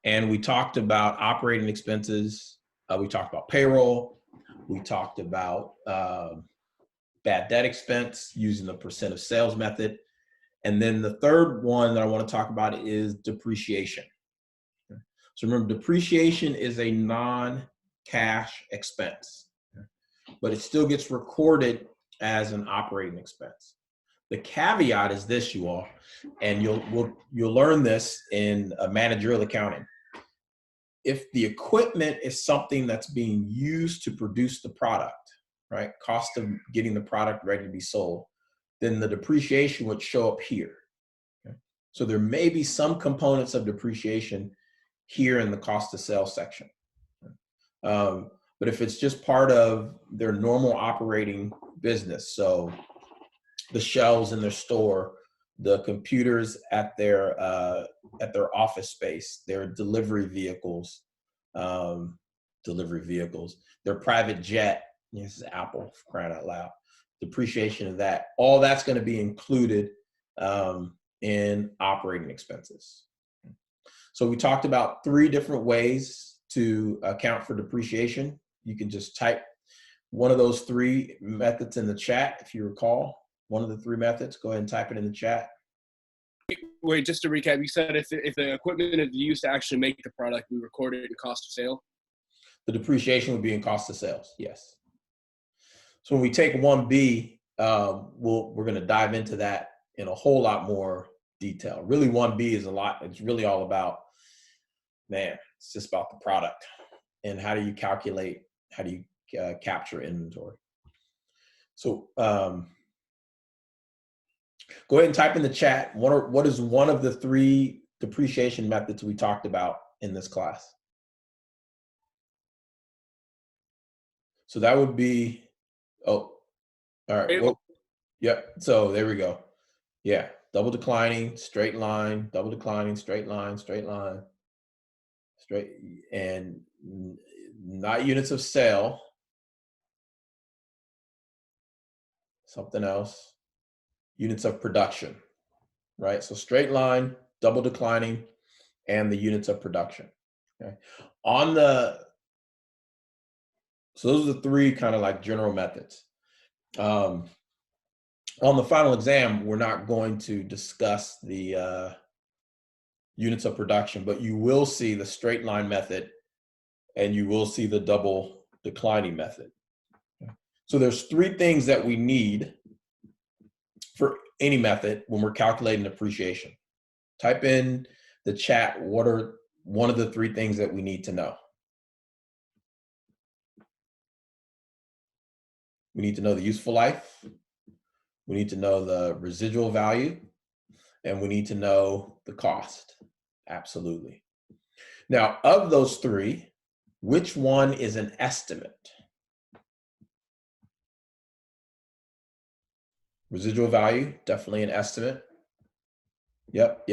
And we talked about operating expenses. We talked about payroll. We talked about bad debt expense using the percent of sales method. And then the third one that I want to talk about is depreciation. So remember, depreciation is a non-cash expense, but it still gets recorded as an operating expense. The caveat is this, you all, and you'll learn this in managerial accounting. If the equipment is something that's being used to produce the product, right, cost of getting the product ready to be sold, then the depreciation would show up here. Okay? So there may be some components of depreciation here in the cost of sales section. But if it's just part of their normal operating business, so the shelves in their store, the computers at their office space, their delivery vehicles, their private jet, this is Apple, for crying out loud, depreciation of that, all that's going to be included in operating expenses. So we talked about 3 different ways to account for depreciation. You can just type one of those 3 methods in the chat if you recall. One of the 3 methods, go ahead and type it in the chat. Wait, just to recap, you said if the equipment is used to actually make the product, we record it in cost of sale? The depreciation would be in cost of sales, yes. So when we take 1B, we're going to dive into that in a whole lot more detail. Really, 1B is it's really all about, it's just about the product and how do you calculate, how do you capture inventory. So go ahead and type in the chat, what is one of the 3 depreciation methods we talked about in this class? So that would be, all right. Well, yep. So there we go. Yeah. Double declining, straight line, double declining, straight line, straight line, straight, and not units of sale. Something else. Units of production, right? So straight line, double declining, and the units of production. Okay. So those are the 3 kind of like general methods. On the final exam, we're not going to discuss the units of production, but you will see the straight line method and you will see the double declining method. Okay. So there's 3 things that we need for any method when we're calculating depreciation. Type in the chat, what are one of the 3 things that we need to know? We need to know the useful life, we need to know the residual value, and we need to know the cost. Absolutely. Now, of those 3, which one is an estimate? Residual value, definitely an estimate. Yep.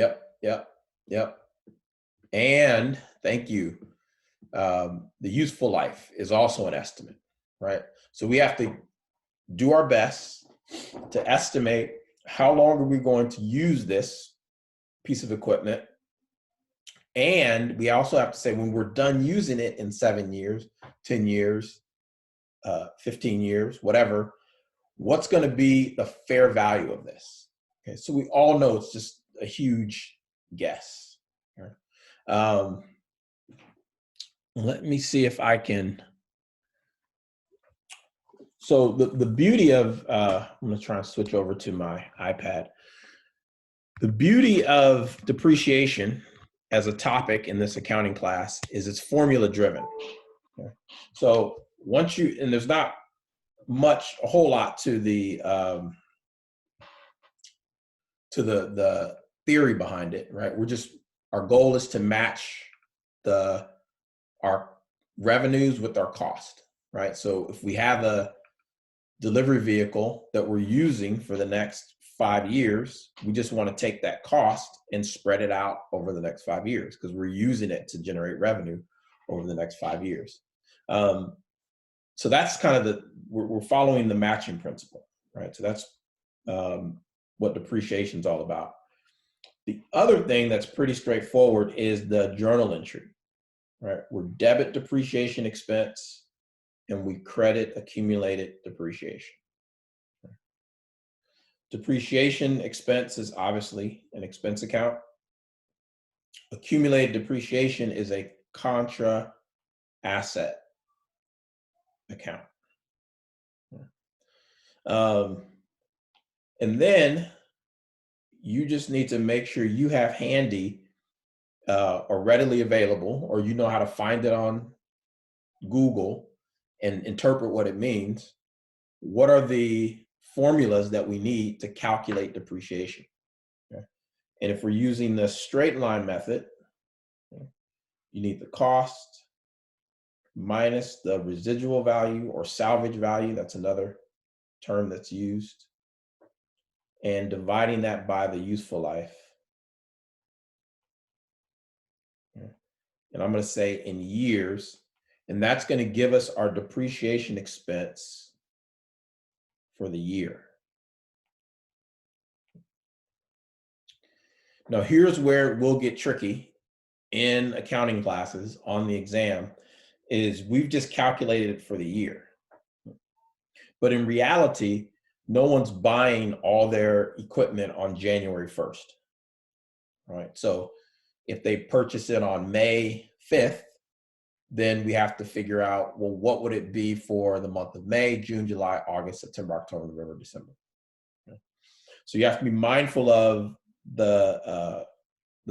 And thank you. The useful life is also an estimate, right? So we have to do our best to estimate how long are we going to use this piece of equipment. And we also have to say when we're done using it in 7 years, 10 years, 15 years, whatever, what's going to be the fair value of this? Okay, so we all know it's just a huge guess. Let me see if I can. So the beauty of, I'm going to try and switch over to my iPad. The beauty of depreciation as a topic in this accounting class is it's formula driven. Okay. So once and there's not a whole lot to the theory behind it, right? Our goal is to match our revenues with our cost, right? So if we have a delivery vehicle that we're using for the next 5 years, we just want to take that cost and spread it out over the next 5 years because we're using it to generate revenue over the next 5 years. So that's kind of we're following the matching principle, right? So that's what depreciation is all about. The other thing that's pretty straightforward is the journal entry, right? We're debit depreciation expense and we credit accumulated depreciation. Depreciation expense is obviously an expense account. Accumulated depreciation is a contra asset account. And then you just need to make sure you have handy or readily available, or you know how to find it on Google and interpret what it means. What are the formulas that we need to calculate depreciation? Okay. And if we're using the straight line method, okay, you need the cost minus the residual value or salvage value. That's another term that's used. And dividing that by the useful life. Okay. And I'm going to say in years, and that's going to give us our depreciation expense for the year. Now, here's where it will get tricky in accounting classes on the exam, is we've just calculated it for the year. But in reality, no one's buying all their equipment on January 1st, right? So if they purchase it on May 5th, then we have to figure out, well, what would it be for the month of May, June, July, August, September, October, November, December. Okay. So you have to be mindful of the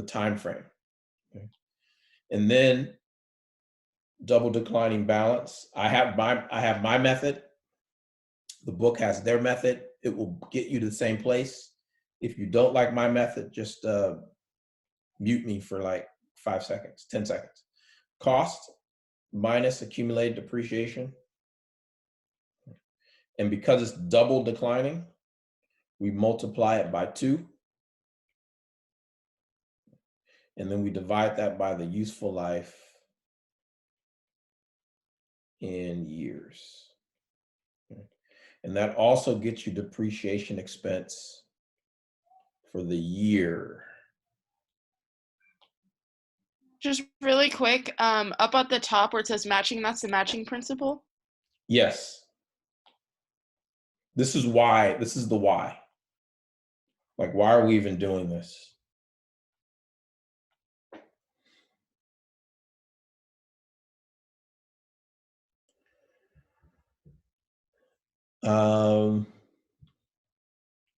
time frame. Okay. And then double declining balance. I have my method. The book has their method. It will get you to the same place. If you don't like my method, just mute me for like 5 seconds, 10 seconds. Cost minus accumulated depreciation. And because it's double declining, we multiply it by 2. And then we divide that by the useful life in years. Okay. And that also gets you depreciation expense for the year. Just really quick, up at the top where it says matching, that's the matching principle? Yes. This is the why. Like, why are we even doing this?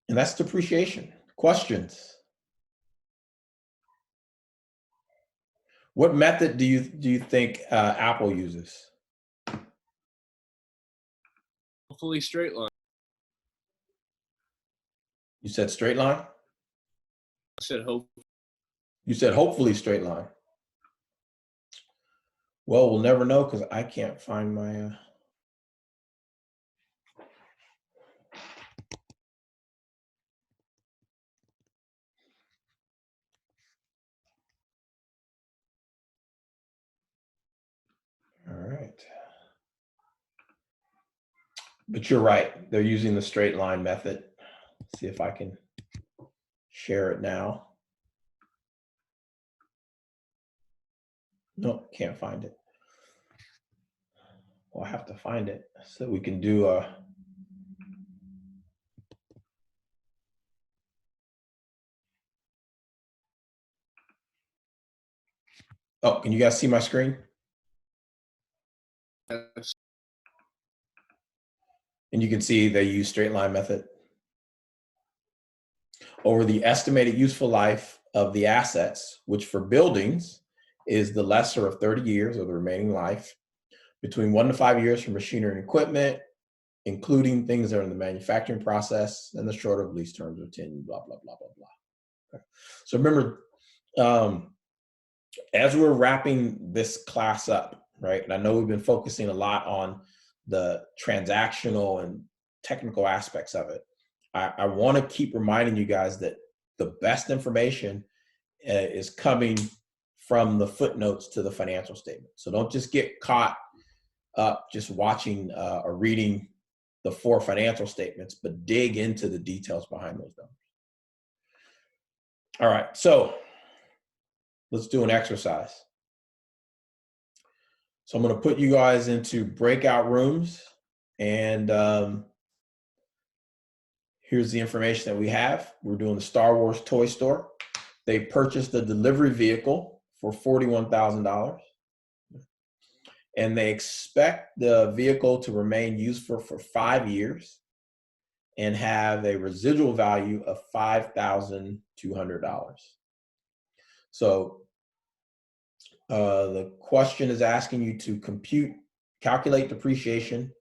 And that's depreciation. Questions? What method do you think Apple uses? Hopefully straight line. You said straight line? I said hope. You said hopefully straight line. Well, we'll never know because I can't find my. All right. But you're right. They're using the straight line method. Let's see if I can share it now. Nope, can't find it. Well, I have to find it so we can do a. Oh, can you guys see my screen? Yes. And you can see they use straight line method. Over the estimated useful life of the assets, which for buildings is the lesser of 30 years of the remaining life, between 1 to 5 years for machinery and equipment, including things that are in the manufacturing process, and the shorter of lease terms of 10, blah, blah, blah, blah, blah. Okay. So remember, as we're wrapping this class up, right, and I know we've been focusing a lot on the transactional and technical aspects of it, I want to keep reminding you guys that the best information is coming from the footnotes to the financial statement. So don't just get caught up just watching or reading the 4 financial statements, but dig into the details behind those numbers. All right, so let's do an exercise. So I'm going to put you guys into breakout rooms, and here's the information that we have. We're doing the Star Wars toy store. They purchased a delivery vehicle for $41,000, and they expect the vehicle to remain useful for 5 years and have a residual value of $5,200. So the question is asking you to calculate depreciation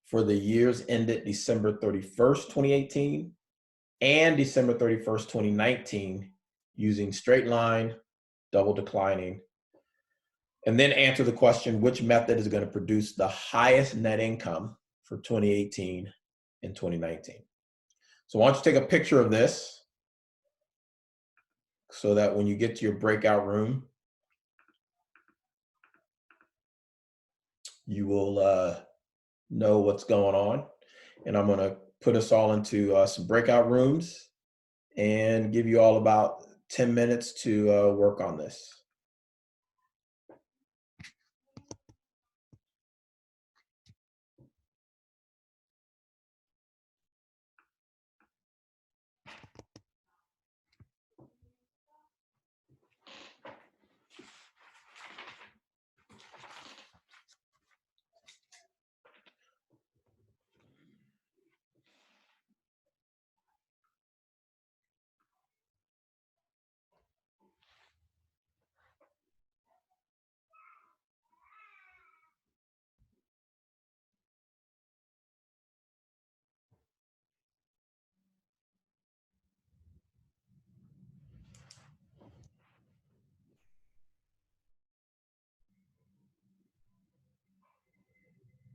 for the years ended December 31st, 2018 and December 31st, 2019 using straight line, double declining, and then answer the question, which method is going to produce the highest net income for 2018 and 2019. So why don't you take a picture of this so that when you get to your breakout room, you will know what's going on. And I'm going to put us all into some breakout rooms and give you all about 10 minutes to work on this.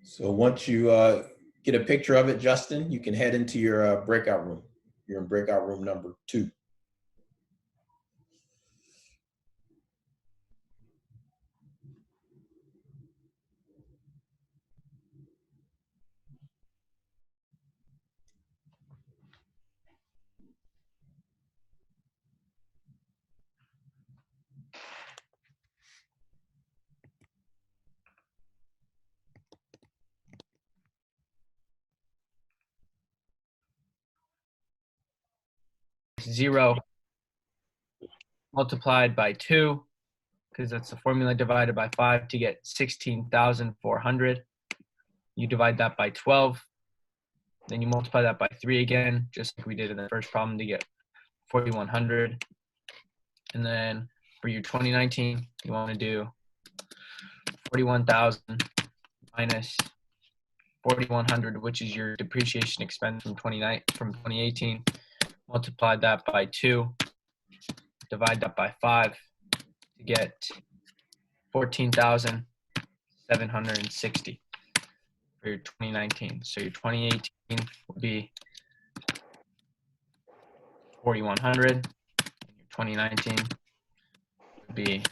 So once you get a picture of it, Justin, you can head into your breakout room. You're in breakout room number 2. Zero multiplied by 2, because that's the formula, divided by 5 to get 16,400. You divide that by 12. Then you multiply that by 3 again, just like we did in the first problem, to get 4,100. And then for your 2019, you want to do 41,000 minus 4,100, which is your depreciation expense from 2018. Multiply that by 2, divide that by 5 to get 14,760 for your 2019. So your 2018 will be 4,100. And your 2019 would be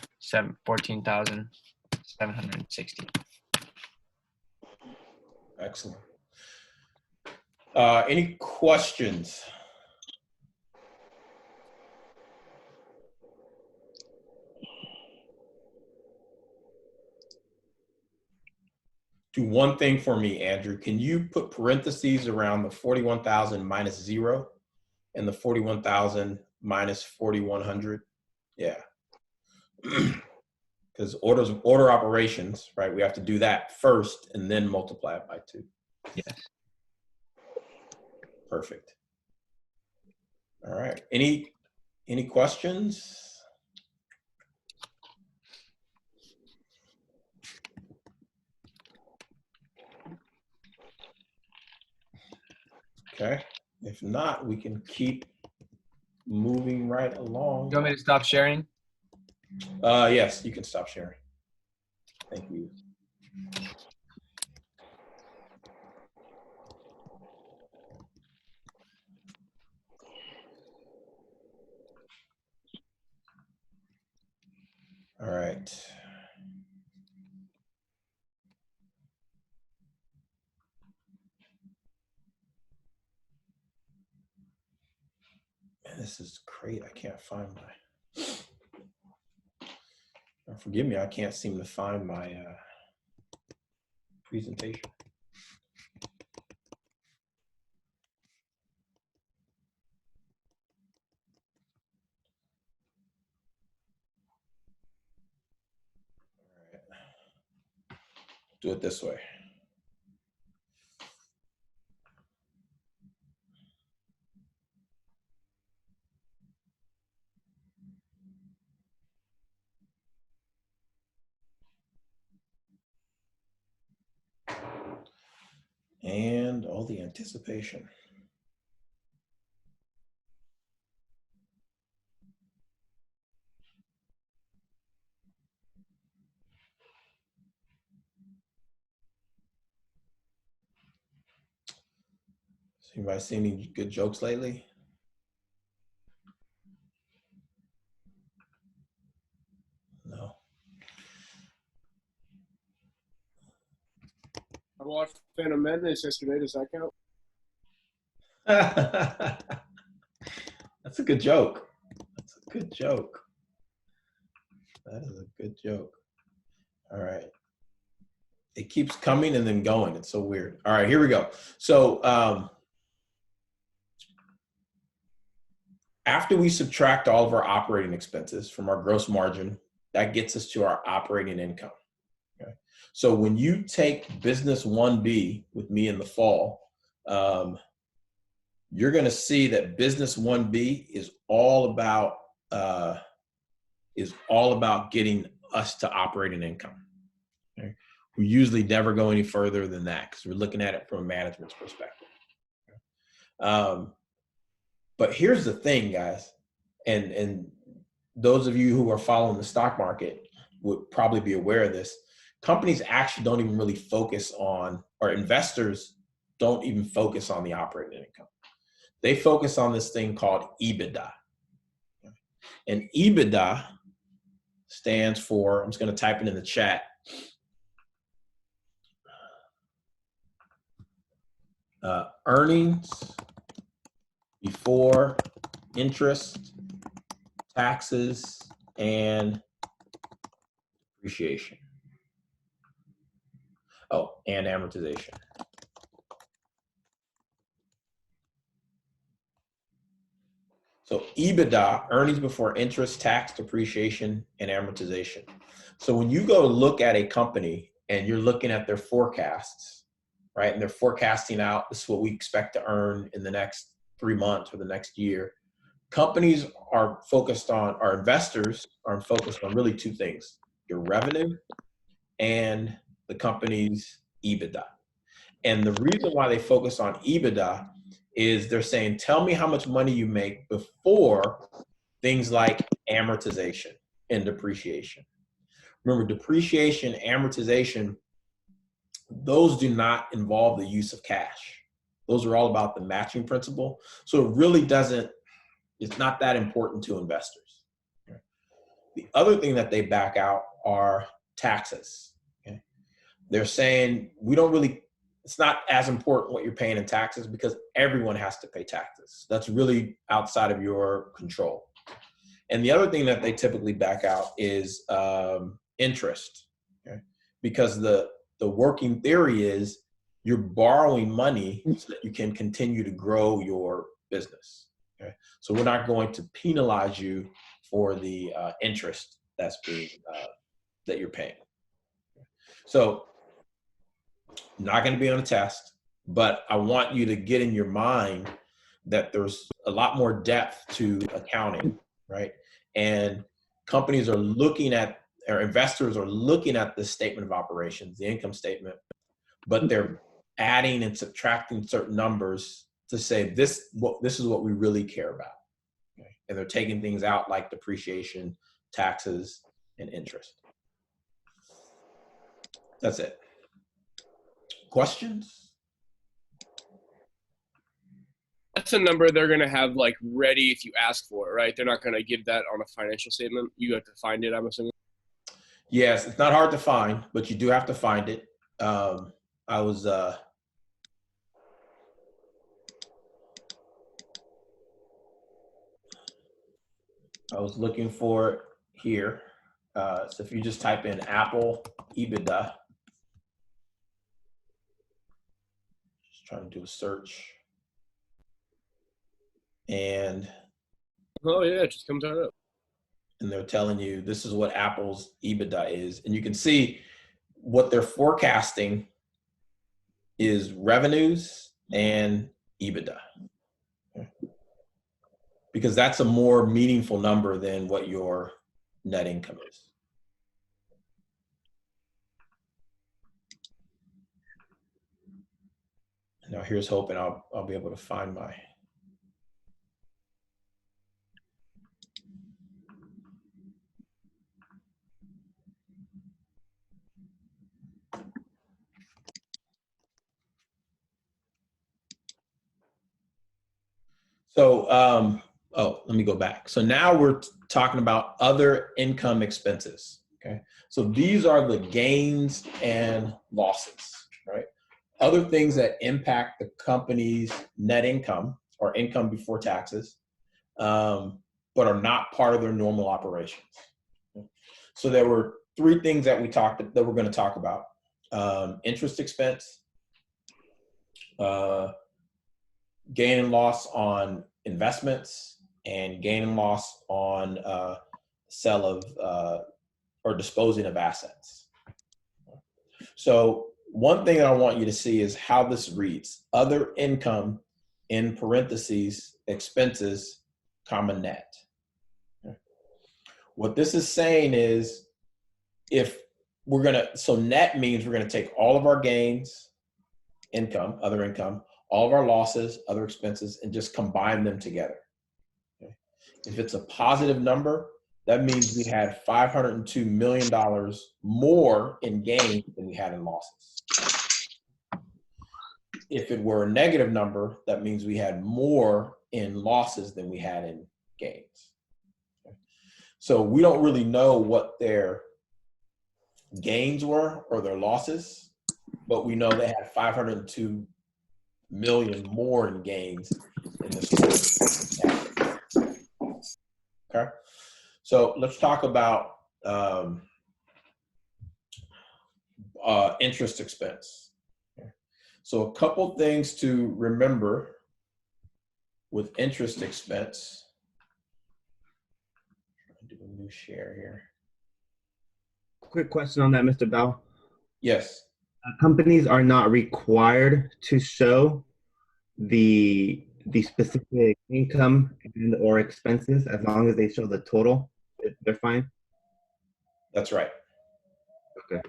14,760. Excellent. Any questions? Do one thing for me, Andrew. Can you put parentheses around the 41,000 minus 0 and the 41,000 minus 4,100? Yeah. Because order operations, right? We have to do that first and then multiply it by 2. Yes. Perfect. All right. Any questions? Okay. If not, we can keep moving right along. You want me to stop sharing? Yes, you can stop sharing. Thank you. All right. This is great. I can't find my, forgive me, I can't seem to find my presentation. All right. Do it this way. And all the anticipation. Anybody seen any good jokes lately? No. I watched Phantom Menace yesterday. Does that count? That's a good joke. That's a good joke. That is a good joke. All right. It keeps coming and then going. It's so weird. All right, here we go. So after we subtract all of our operating expenses from our gross margin, that gets us to our operating income. Okay. So when you take business 1B with me in the fall, you're going to see that business 1B is all about getting us to operating income. Okay. We usually never go any further than that because we're looking at it from a management's perspective. But here's the thing, guys, and those of you who are following the stock market would probably be aware of this. Companies actually don't even really focus on, or investors don't even focus on the operating income. They focus on this thing called EBITDA. And EBITDA stands for, I'm just going to type it in the chat. Earnings before interest, taxes, and depreciation. Oh, and amortization. So EBITDA, earnings before interest, tax, depreciation, and amortization. So when you go look at a company and you're looking at their forecasts, right, and they're forecasting out, this is what we expect to earn in the next 3 months or the next year, companies are focused on, our investors are focused on really two things: your revenue and the company's EBITDA. And the reason why they focus on EBITDA is they're saying, tell me how much money you make before things like amortization and depreciation. Remember, depreciation, amortization, those do not involve the use of cash. Those are all about the matching principle. So it really doesn't, it's not that important to investors. Okay. The other thing that they back out are taxes. Okay. They're saying we don't really, it's not as important what you're paying in taxes because everyone has to pay taxes. That's really outside of your control. And the other thing that they typically back out is interest. Okay. Because the working theory is you're borrowing money so that you can continue to grow your business. Okay. So we're not going to penalize you for the interest that's being that you're paying. So not going to be on a test, but I want you to get in your mind that there's a lot more depth to accounting, right? And companies are looking at, or investors are looking at the statement of operations, the income statement, but they're adding and subtracting certain numbers to say this is what we really care about. Okay? And they're taking things out like depreciation, taxes, and interest. That's it. Questions? That's a number they're going to have like ready if you ask for it, right? They're not going to give that on a financial statement. You have to find it, I'm assuming. Yes, it's not hard to find, but you do have to find it. I was I was looking for it here. So if you just type in Apple EBITDA, just trying to do a search. And Oh yeah, it just comes right up. they're telling you this is what Apple's EBITDA is. And you can see what they're forecasting is revenues and EBITDA. Because that's a more meaningful number than what your net income is. Now here's hoping I'll be able to find my. So, let me go back. So now we're talking about other income expenses. Okay. So these are the gains and losses, right? Other things that impact the company's net income or income before taxes, but are not part of their normal operations. So there were three things that we're going to talk about: interest expense, gain and loss on investments, and gain and loss on sale of or disposing of assets. So one thing that I want you to see is how this reads: other income in parentheses, expenses, comma net. What this is saying is if we're so net means we're gonna take all of our gains, income, other income, all of our losses, other expenses, and just combine them together. Okay. If it's a positive number, that means we had $502 million more in gains than we had in losses. If it were a negative number, that means we had more in losses than we had in gains. Okay. So we don't really know what their gains were or their losses, but we know they had 502 million more in gains in this quarter. Okay, so let's talk about interest expense. Okay. So a couple things to remember with interest expense. I'll do a new share here. Quick question on that, Mr. Bell. Yes. Companies are not required to show the specific income and or expenses as long as they show the total. They're fine. That's right. Okay.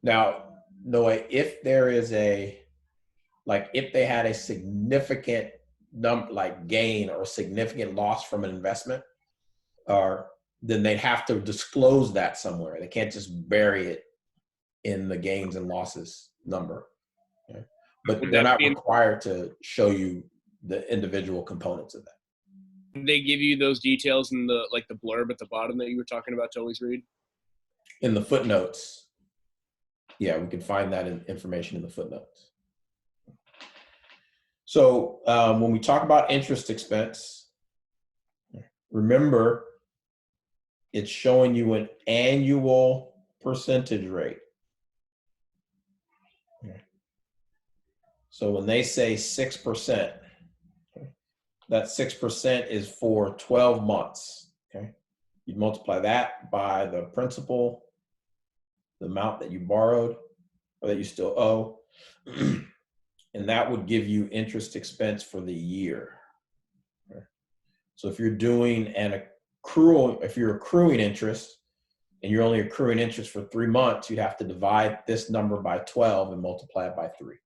Now, Noah, if there is if they had a significant gain or significant loss from an investment, then they'd have to disclose that somewhere. They can't just bury it in the gains and losses number. Okay? But they're not required to show you the individual components of that. They give you those details in the blurb at the bottom that you were talking about to always read? In the footnotes. Yeah, we can find that information in the footnotes. So when we talk about interest expense, remember it's showing you an annual percentage rate. So when they say 6%, that 6% is for 12 months. Okay, you multiply that by the principal, the amount that you borrowed or that you still owe, and that would give you interest expense for the year. Okay. So if you're doing an accrual, if you're accruing interest and you're only accruing interest for 3 months, you'd have to divide this number by 12 and multiply it by 3.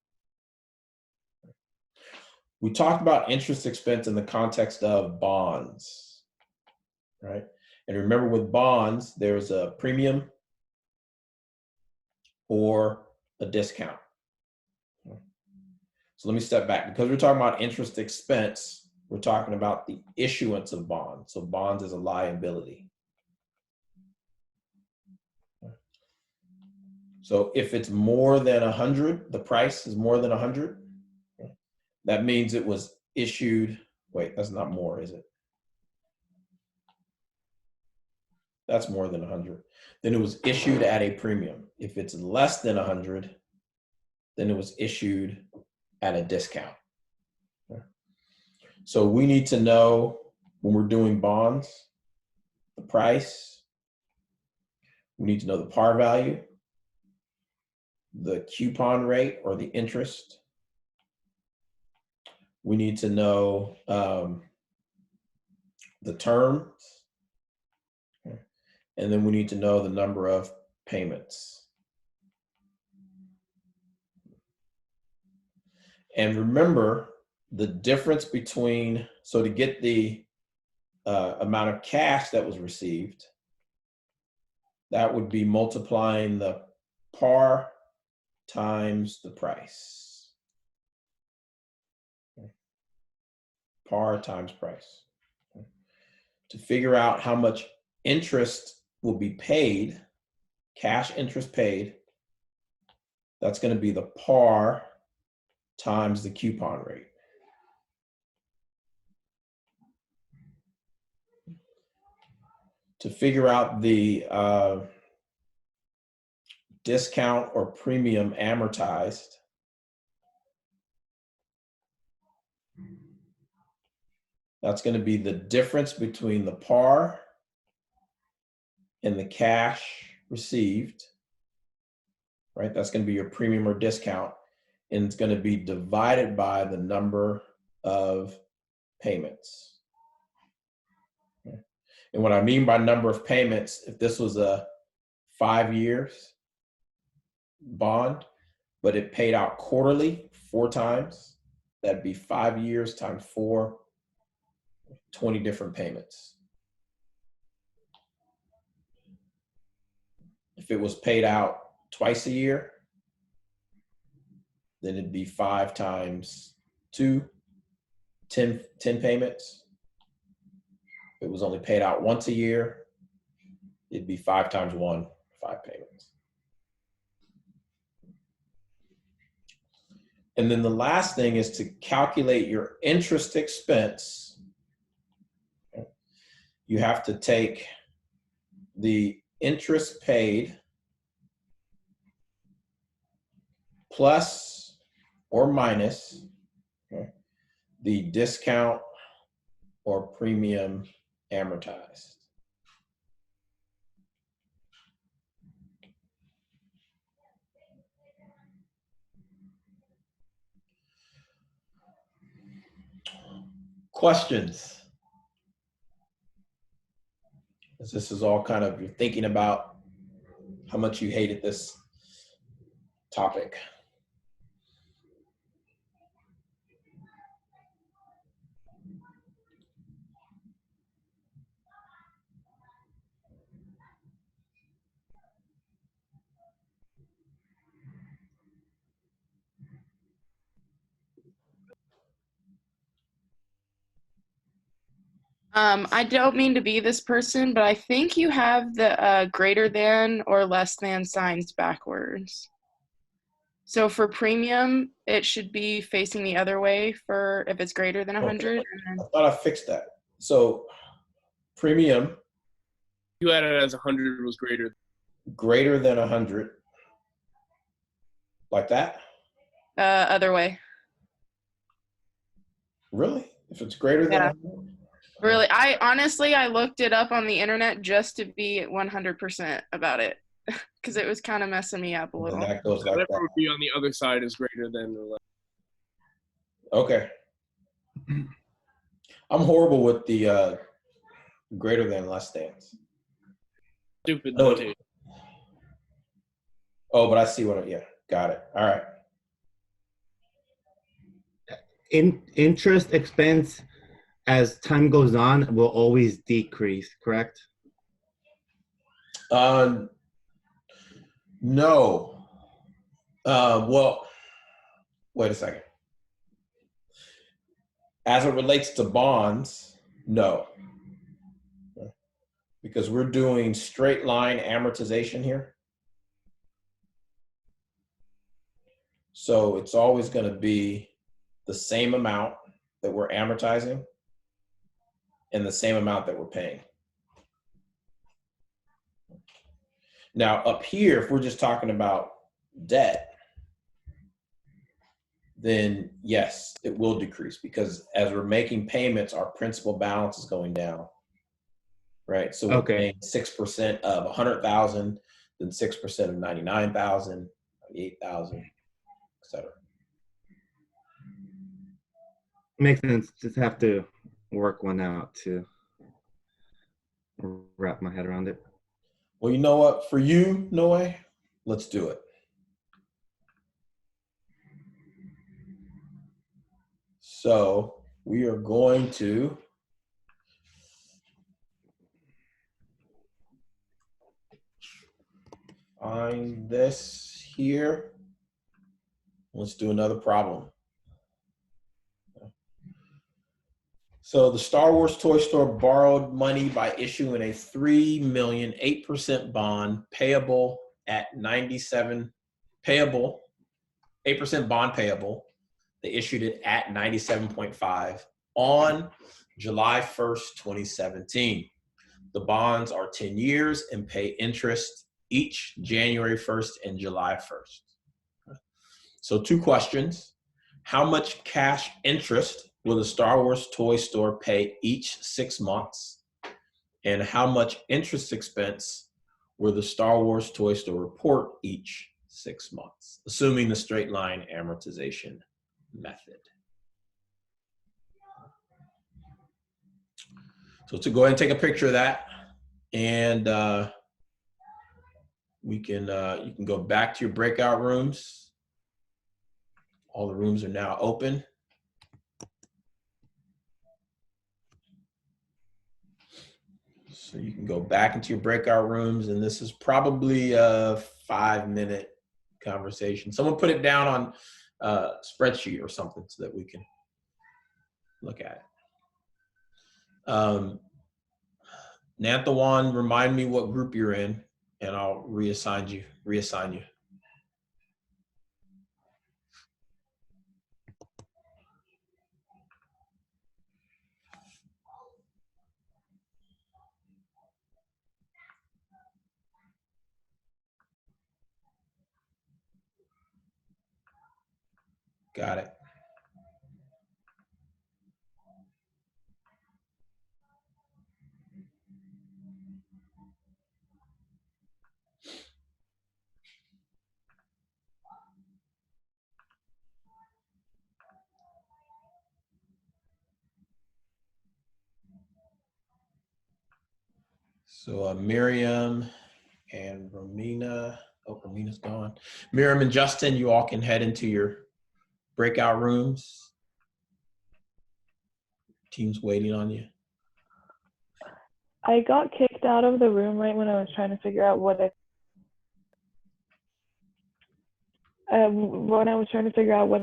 We talked about interest expense in the context of bonds, right? And remember with bonds, there's a premium or a discount. So let me step back. Because we're talking about interest expense, we're talking about the issuance of bonds. So bonds is a liability. So if it's more than 100, the price is more than 100, that means it was issued. Wait, that's not more, is it? That's more than 100. Then it was issued at a premium. If it's less than 100, then it was issued at a discount. So we need to know when we're doing bonds, the price. We need to know the par value, the coupon rate or the interest. We need to know the terms. And then we need to know the number of payments. And remember the difference between, so to get the amount of cash that was received, that would be multiplying the par times the price. Par times price. To figure out how much interest will be paid, cash interest paid, that's going to be the par times the coupon rate. To figure out the discount or premium amortized, that's going to be the difference between the par and the cash received, right? That's going to be your premium or discount, and it's going to be divided by the number of payments. Okay. And what I mean by number of payments, if this was a 5 years bond, but it paid out quarterly 4 times, that'd be 5 years times 4, 20 different payments. If it was paid out twice a year, then it'd be 5 times 2, 10 payments. If it was only paid out once a year, it'd be 5 times 1, 5 payments. And then the last thing is to calculate your interest expense. You have to take the interest paid plus or minus the discount or premium amortized. Questions? As this is all kind of, you're thinking about how much you hated this topic. I don't mean to be this person, but I think you have the greater than or less than signs backwards. So for premium, it should be facing the other way for if it's greater than 100. I thought I fixed that. So premium You had it as 100 was greater than 100, like that? Other way. Really? If it's greater than Yeah. 100? Really, I looked it up on the internet just to be 100% about it because it was kind of messing me up a And little. that goes like Whatever that. would be on the other side is greater than or less. Okay. I'm horrible with the greater than less than's. Stupid No, notation. Oh, but I see what, yeah, got it. All right. Interest expense as time goes on will always decrease, correct? No. Well, wait a second. As it relates to bonds, no. Because we're doing straight line amortization here. So it's always going to be the same amount that we're amortizing and the same amount that we're paying. Now up here, if we're just talking about debt, then yes, it will decrease because as we're making payments, our principal balance is going down, right? So we're Okay. paying 6% of 100,000, then 6% of 99,000, 8,000, etc. Makes sense. Just have to work one out to wrap my head around it. Well, you know what? For you, Noe, let's do it. So we are going to find this here. Let's do another problem. So the Star Wars toy store borrowed money by issuing a $3 million 8% bond payable at 97 payable 8% bond payable. They issued it at 97.5 on July 1st, 2017. The bonds are 10 years and pay interest each January 1st and July 1st. So 2 questions. How much cash interest will the Star Wars toy store pay each 6 months? And how much interest expense will the Star Wars toy store report each 6 months, assuming the straight line amortization method? So to go ahead and take a picture of that, and you can go back to your breakout rooms. All the rooms are now open. So you can go back into your breakout rooms, and this is probably a 5-minute conversation. Someone put it down on a spreadsheet or something so that we can look at it. Nanthawan, remind me what group you're in, and I'll reassign you. Got it. So Miriam and Romina. Oh, Romina's gone. Miriam and Justin, you all can head into your breakout rooms. Team's waiting on you. I got kicked out of the room right when I was trying to figure out what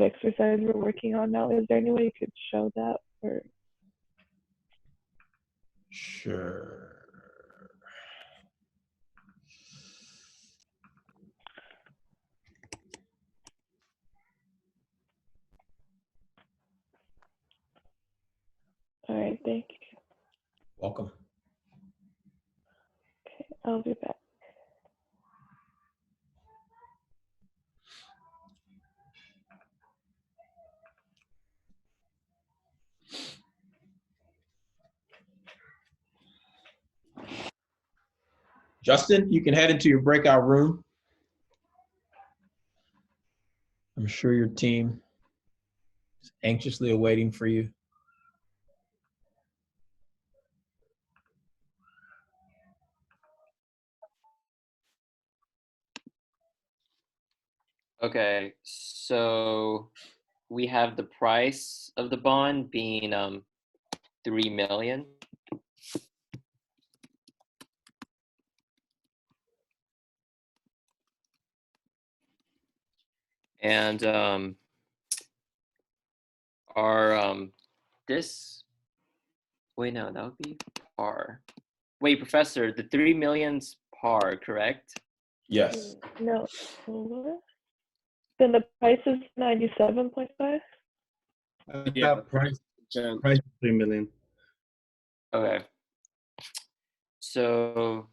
exercise we're working on now. Is there any way you could show that? Or Sure. all right, thank you. Welcome. Okay, I'll be back. Justin, you can head into your breakout room. I'm sure your team is anxiously awaiting for you. Okay, so we have the price of the bond being 3 million. And our this wait, no, that would be par. Wait, Professor, the 3 million's par, correct? Yes. No. What? Then the price is 97.5. Yeah. Price Jen. is 3 million. Okay. So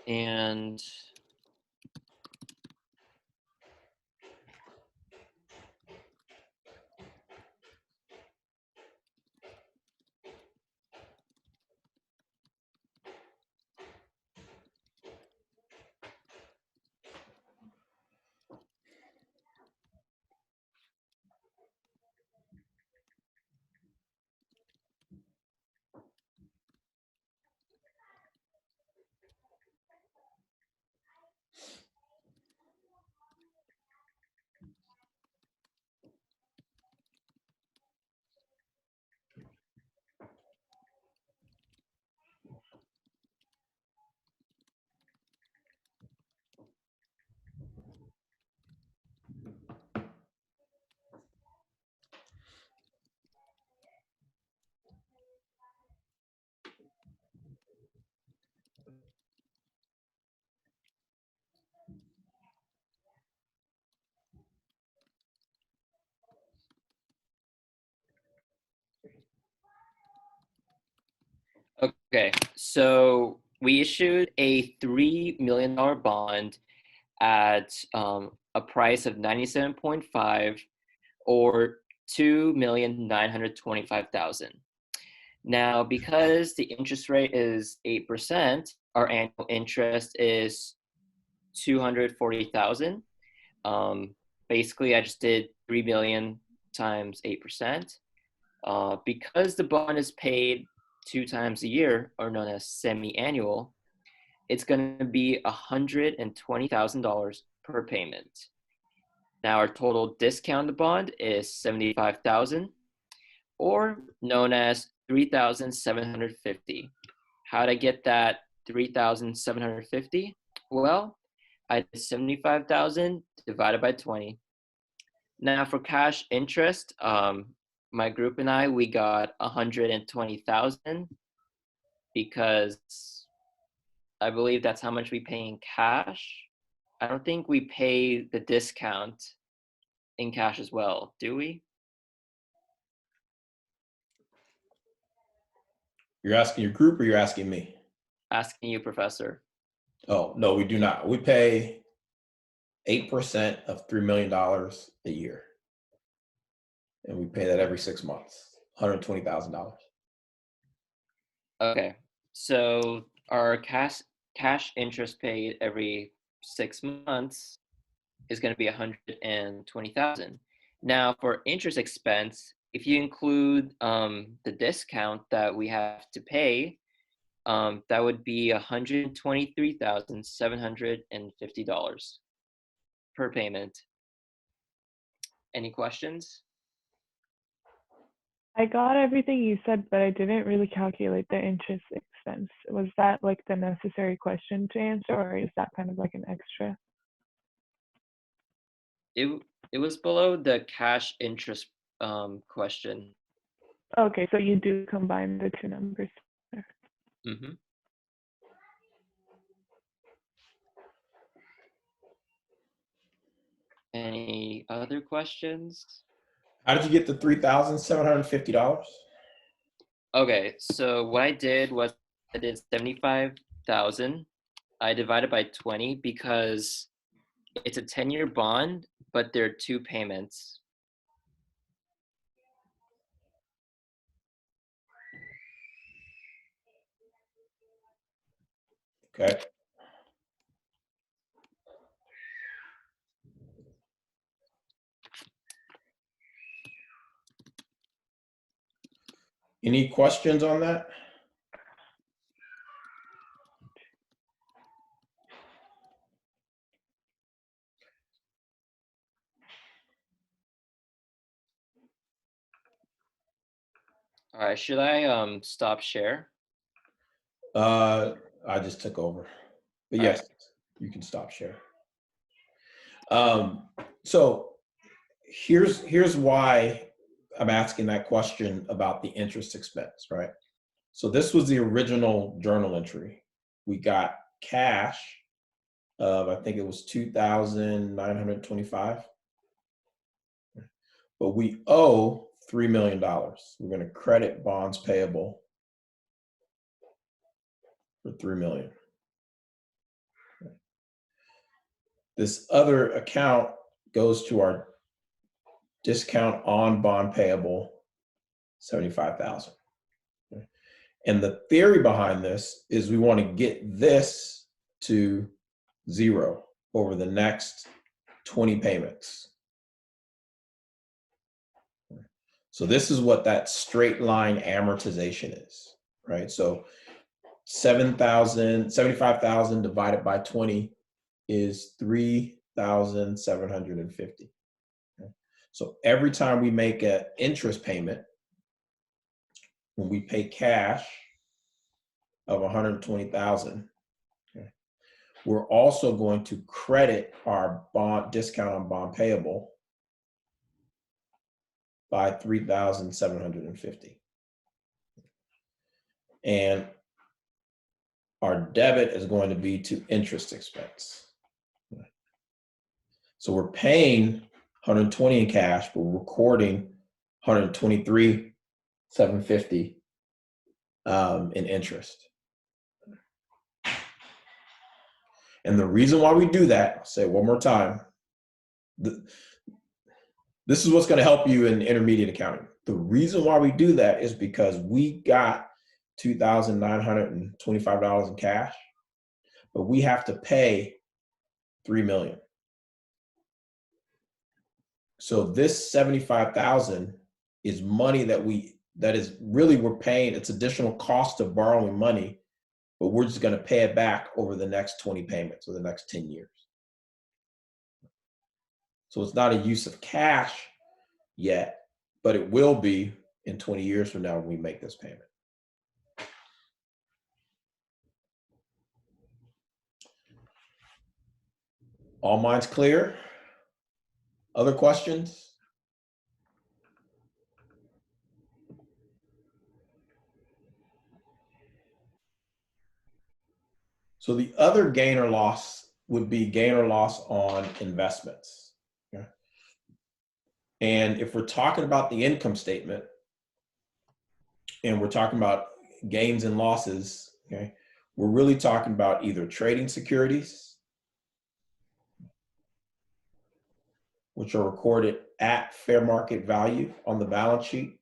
And okay, so we issued a $3 million bond at a price of 97.5 or 2,925,000. Now, because the interest rate is 8%, our annual interest is 240,000. Basically, I just did 3 million times 8%. Because the bond is paid 2 times a year, or known as semi-annual, it's going to be $120,000 per payment. Now, our total discount the bond is 75,000, or known as 3,750. How to get that 3,750? Well, I did 75,000 divided by 20. Now for cash interest, my group and I, we got 120,000 because I believe that's how much we pay in cash. I don't think we pay the discount in cash as well, do we? You're asking your group or you're asking me? Asking you, Professor. Oh, no, we do not. We pay 8% of $3 million a year. And we pay that every 6 months, $120,000. Okay, so our cash interest paid every 6 months is going to be 120,000. Now for interest expense, if you include the discount that we have to pay, that would be $123,750 per payment. Any questions? I got everything you said, but I didn't really calculate the interest expense. Was that like the necessary question to answer, or is that kind of like an extra? It was below the cash interest question. Okay, so you do combine the two numbers. Mm-hmm. Any other questions? How did you get the $3,750? Okay, so what I did was I did 75,000. I divided by 20 because it's a 10-year bond, but there are 2 payments. Okay. Any questions on that? All right, should I stop share? I just took over. But yes, you can stop share. So here's why I'm asking that question about the interest expense, right? So this was the original journal entry. We got cash of, I think it was 2,925, but we owe $3 million. We're going to credit bonds payable for $3 million. This other account goes to our discount on bond payable, 75,000. And the theory behind this is we want to get this to 0 over the next 20 payments. So this is what that straight line amortization is, right? So 75,000 divided by 20 is 3,750. So every time we make an interest payment, when we pay cash of 120,000, we're also going to credit our bond discount on bond payable by 3,750. And our debit is going to be to interest expense. So we're paying 120 in cash, but we're recording 123,750 in interest. And the reason why we do that, I'll say it one more time, this is what's going to help you in intermediate accounting. The reason why we do that is because we got $2,925 in cash, but we have to pay $3 million. So this 75,000 is money that is really we're paying. It's additional cost of borrowing money, but we're just going to pay it back over the next 20 payments or the next 10 years. So it's not a use of cash yet, but it will be in 20 years from now when we make this payment. All minds clear? Other questions? So the other gain or loss would be gain or loss on investments. Okay? And if we're talking about the income statement and we're talking about gains and losses, okay, we're really talking about either trading securities, which are recorded at fair market value on the balance sheet,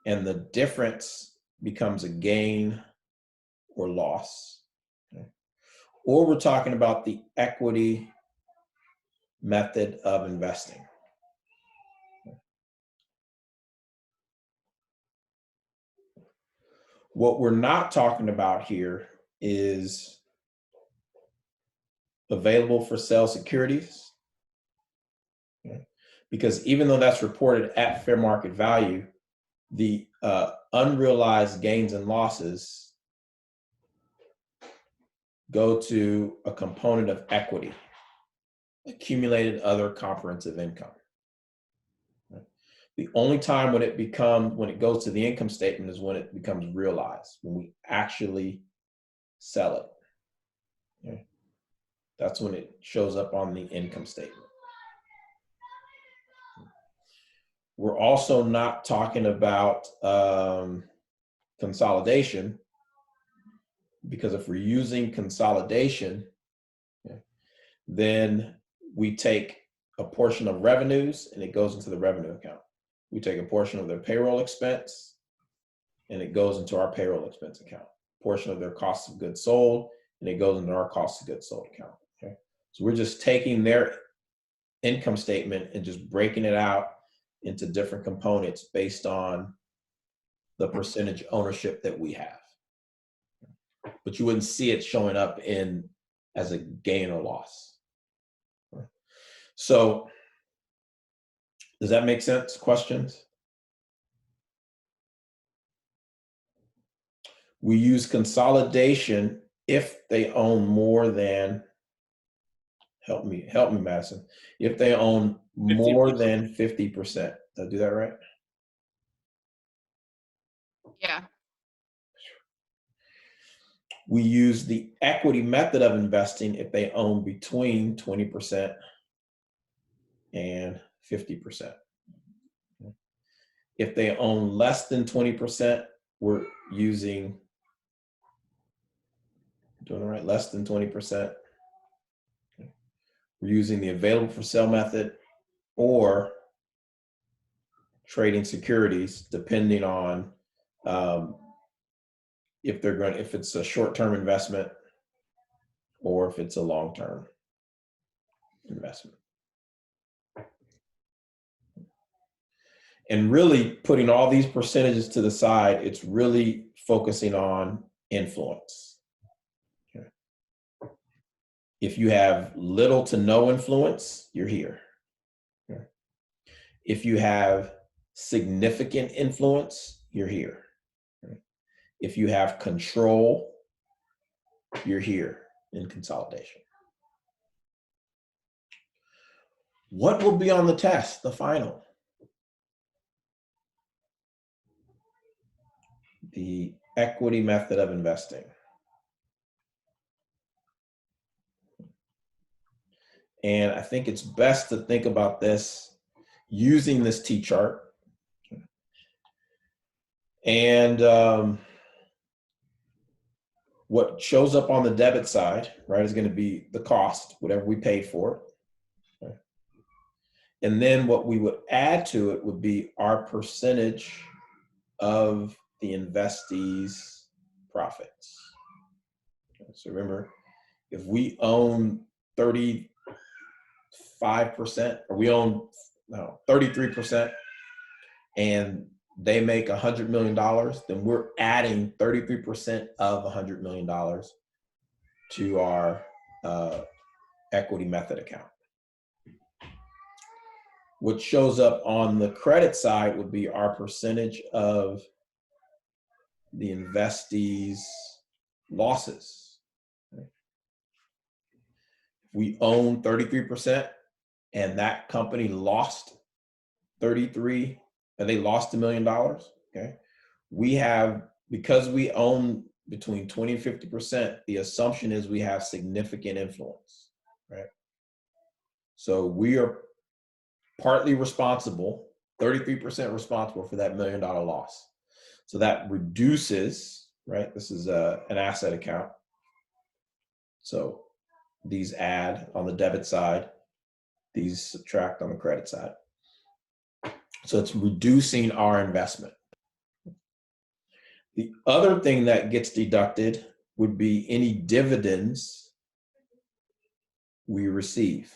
and the difference becomes a gain or loss. Okay? Or we're talking about the equity method of investing. What we're not talking about here is available for sale securities. Okay? Because even though that's reported at fair market value, the unrealized gains and losses go to a component of equity, accumulated other comprehensive income. Right? The only time when it goes to the income statement is when it becomes realized, when we actually sell it. Okay? That's when it shows up on the income statement. We're also not talking about consolidation, because if we're using consolidation, okay, then we take a portion of revenues and it goes into the revenue account. We take a portion of their payroll expense and it goes into our payroll expense account. A portion of their cost of goods sold and it goes into our cost of goods sold account. Okay, so we're just taking their income statement and just breaking it out into different components based on the percentage ownership that we have. But you wouldn't see it showing up as a gain or loss. So does that make sense? Questions? We use consolidation if they own more than, help me, Madison. If they own more 50%. than 50%. Did I do that right? Yeah. We use the equity method of investing if they own between 20% and 50%. If they own less than 20%, we're using, doing it right, less than 20%. we're using the available for sale method, or trading securities, depending on if it's a short-term investment or if it's a long-term investment. And really putting all these percentages to the side, it's really focusing on influence. Okay. If you have little to no influence, you're here. Okay. If you have significant influence, you're here. Okay. If you have control, you're here in consolidation. What will be on the test, the final? The equity method of investing. And I think it's best to think about this using this T-chart. And what shows up on the debit side, right, is going to be the cost, whatever we paid for it. Okay. And then what we would add to it would be our percentage of the investee's profits. Okay. So remember, if we own 35%, or we own 33%, and they make $100 million, then we're adding 33% of $100 million to our equity method account. What shows up on the credit side would be our percentage of the investee's losses. If we own 33% and that company lost 33, and they lost $1 million, okay? We have, because we own between 20 and 50%, the assumption is we have significant influence, right? So we are partly responsible, 33% responsible for that $1 million loss. So that reduces, right? This is an asset account. So these add on the debit side, these subtract on the credit side. So it's reducing our investment. The other thing that gets deducted would be any dividends we receive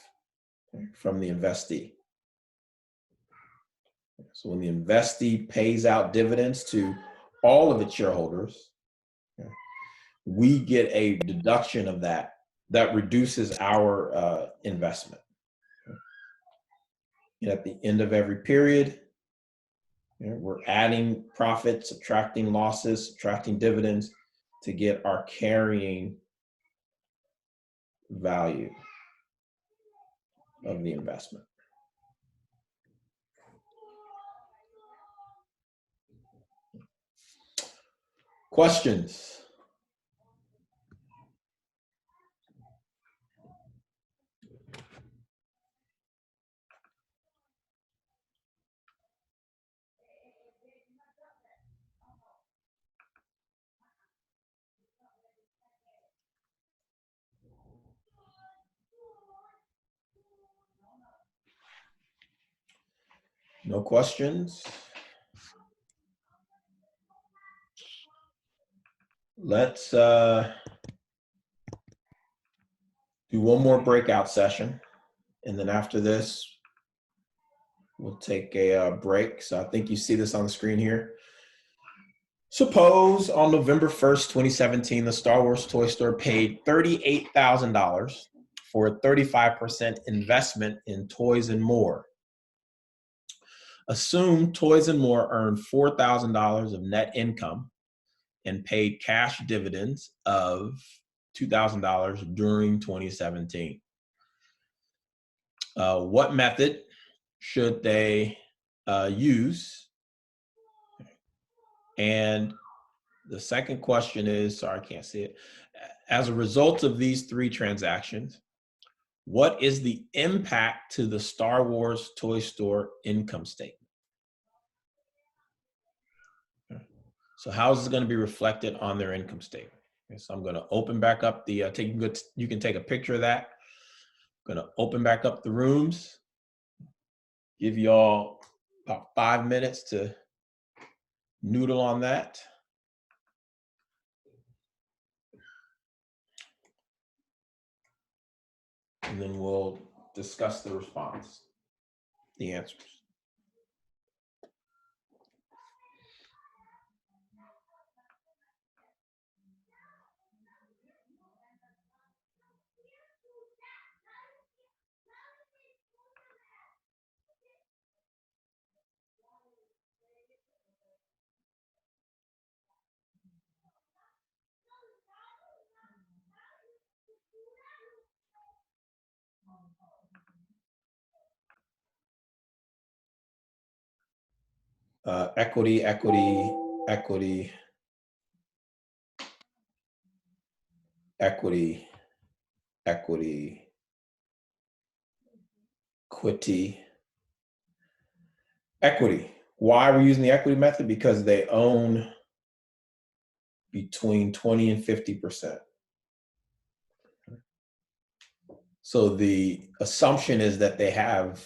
from the investee. So when the investee pays out dividends to all of its shareholders, we get a deduction of that. That reduces our investment. And at the end of every period, we're adding profits, subtracting losses, subtracting dividends to get our carrying value of the investment. Questions? No questions? Let's do one more breakout session. And then after this, we'll take a break. So I think you see this on the screen here. Suppose on November 1st, 2017, the Star Wars toy store paid $38,000 for a 35% investment in Toys and More. Assume Toys and More earned $4,000 of net income and paid cash dividends of $2,000 during 2017. What method should they use? And the second question is, sorry, I can't see it. As a result of these three transactions, what is the impact to the Star Wars toy store income statement? So how is this going to be reflected on their income statement? Okay, so I'm going to open back up the, you can take a picture of that. Gonna open back up the rooms. Give y'all about 5 minutes to noodle on that. And then we'll discuss the response, the answers. Equity, equity, equity, equity, equity, equity, equity. Why we're using the equity method? Because they own between 20 and 50%. So the assumption is that they have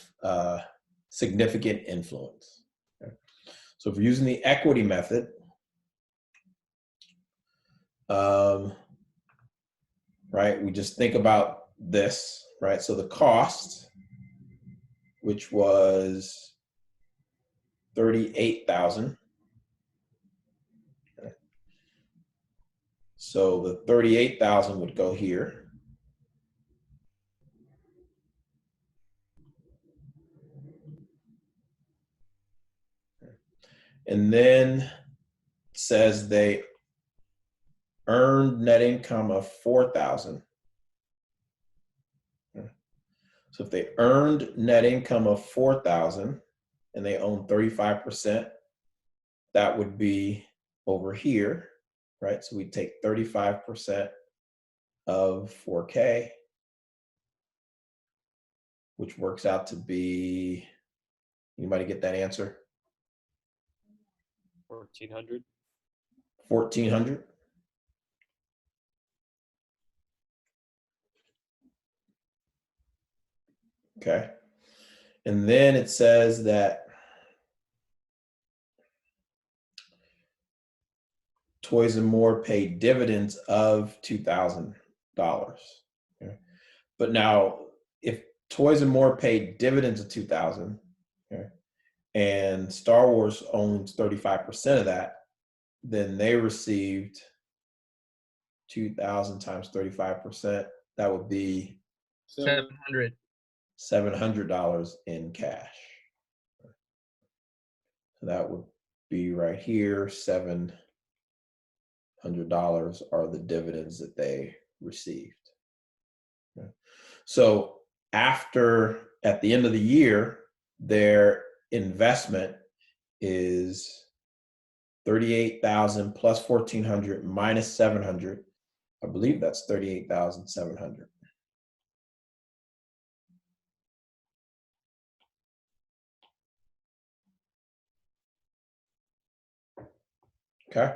significant influence. Okay. So if we're using the equity method, right, we just think about this, right? So the cost, which was 38,000. Okay. So the 38,000 would go here. And then says they earned net income of 4,000. So if they earned net income of 4,000 and they own 35%, that would be over here, right? So we take 35% of 4K, which works out to be, anybody get that answer? 1,400. 1,400. Okay. And then it says that Toys and More paid dividends of $2,000. Okay. But now, if Toys and More paid dividends of $2,000, okay, and Star Wars owns 35% of that, then they received 2,000 times 35%. That would be 700. $700 in cash. So that would be right here. $700 are the dividends that they received. Okay. So after, at the end of the year, their investment is 38,000 plus 1,400 minus 700. I believe that's 38,700. Okay.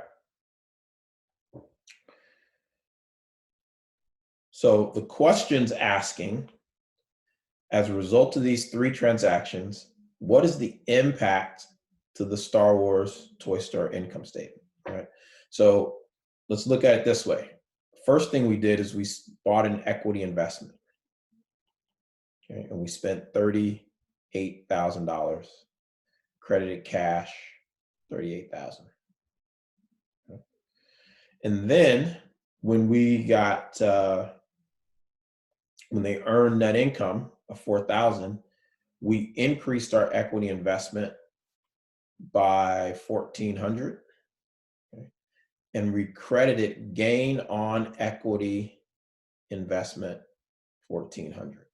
So the question's asking, as a result of these three transactions, what is the impact to the Star Wars Toy Store income statement, right? So let's look at it this way. First thing we did is we bought an equity investment. Okay, and we spent $38,000, credited cash, 38,000. Okay. And then when we got, when they earned net income of 4,000, we increased our equity investment by 1,400, okay, and we credited gain on equity investment 1,400.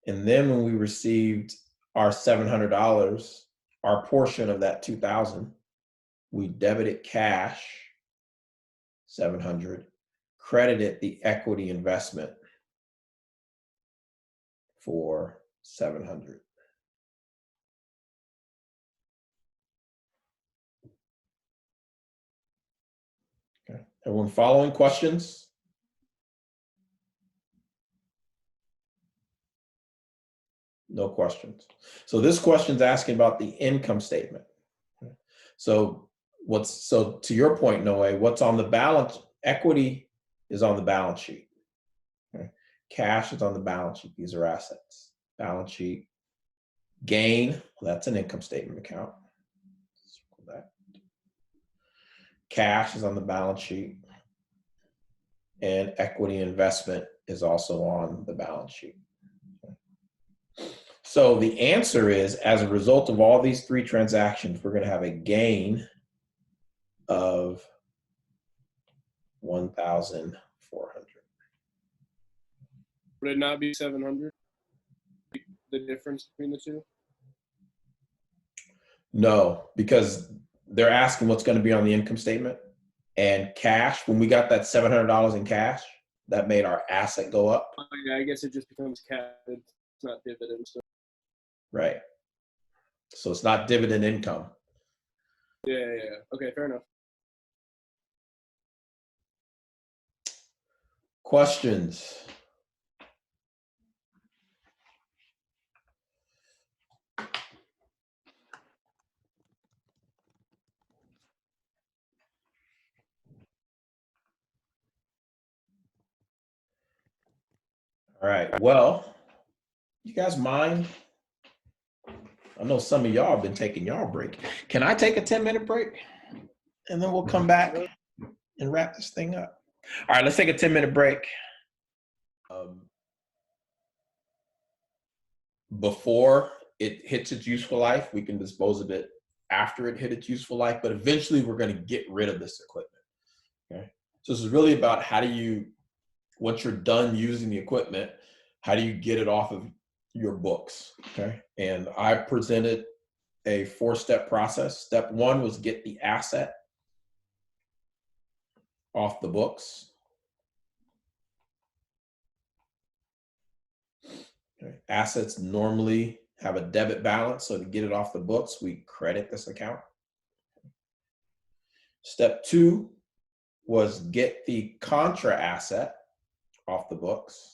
And then when we received our $700, our portion of that 2,000, we debited cash 700, credited the equity investment for 700. Okay. Everyone following questions? No questions. So this question's asking about the income statement. So to your point, Noe, what's on the balance, equity is on the balance sheet. Okay. Cash is on the balance sheet. These are assets. Balance sheet. Gain, well, that's an income statement account. Circle that. Cash is on the balance sheet. And equity investment is also on the balance sheet. So the answer is, as a result of all these three transactions, we're going to have a gain of 1,400. Would it not be 700? The difference between the two? No, because they're asking what's going to be on the income statement. And cash, when we got that $700 in cash, that made our asset go up. Oh, yeah, I guess it just becomes cash. It's not dividends. So. Right. So it's not dividend income. Yeah. Okay, fair enough. Questions? All right. Well, you guys mind? I know some of y'all have been taking y'all break. Can I take a 10-minute break? And then we'll come back and wrap this thing up. All right, let's take a 10-minute break. Before it hits its useful life, we can dispose of it after it hit its useful life, but eventually we're going to get rid of this equipment. Okay. So this is really about how do you, once you're done using the equipment, how do you get it off of your books? Okay. And I presented a 4-step process. Step 1 was get the asset off the books. Okay. Assets normally have a debit balance, so to get it off the books, we credit this account. Step 2 was get the contra asset off the books.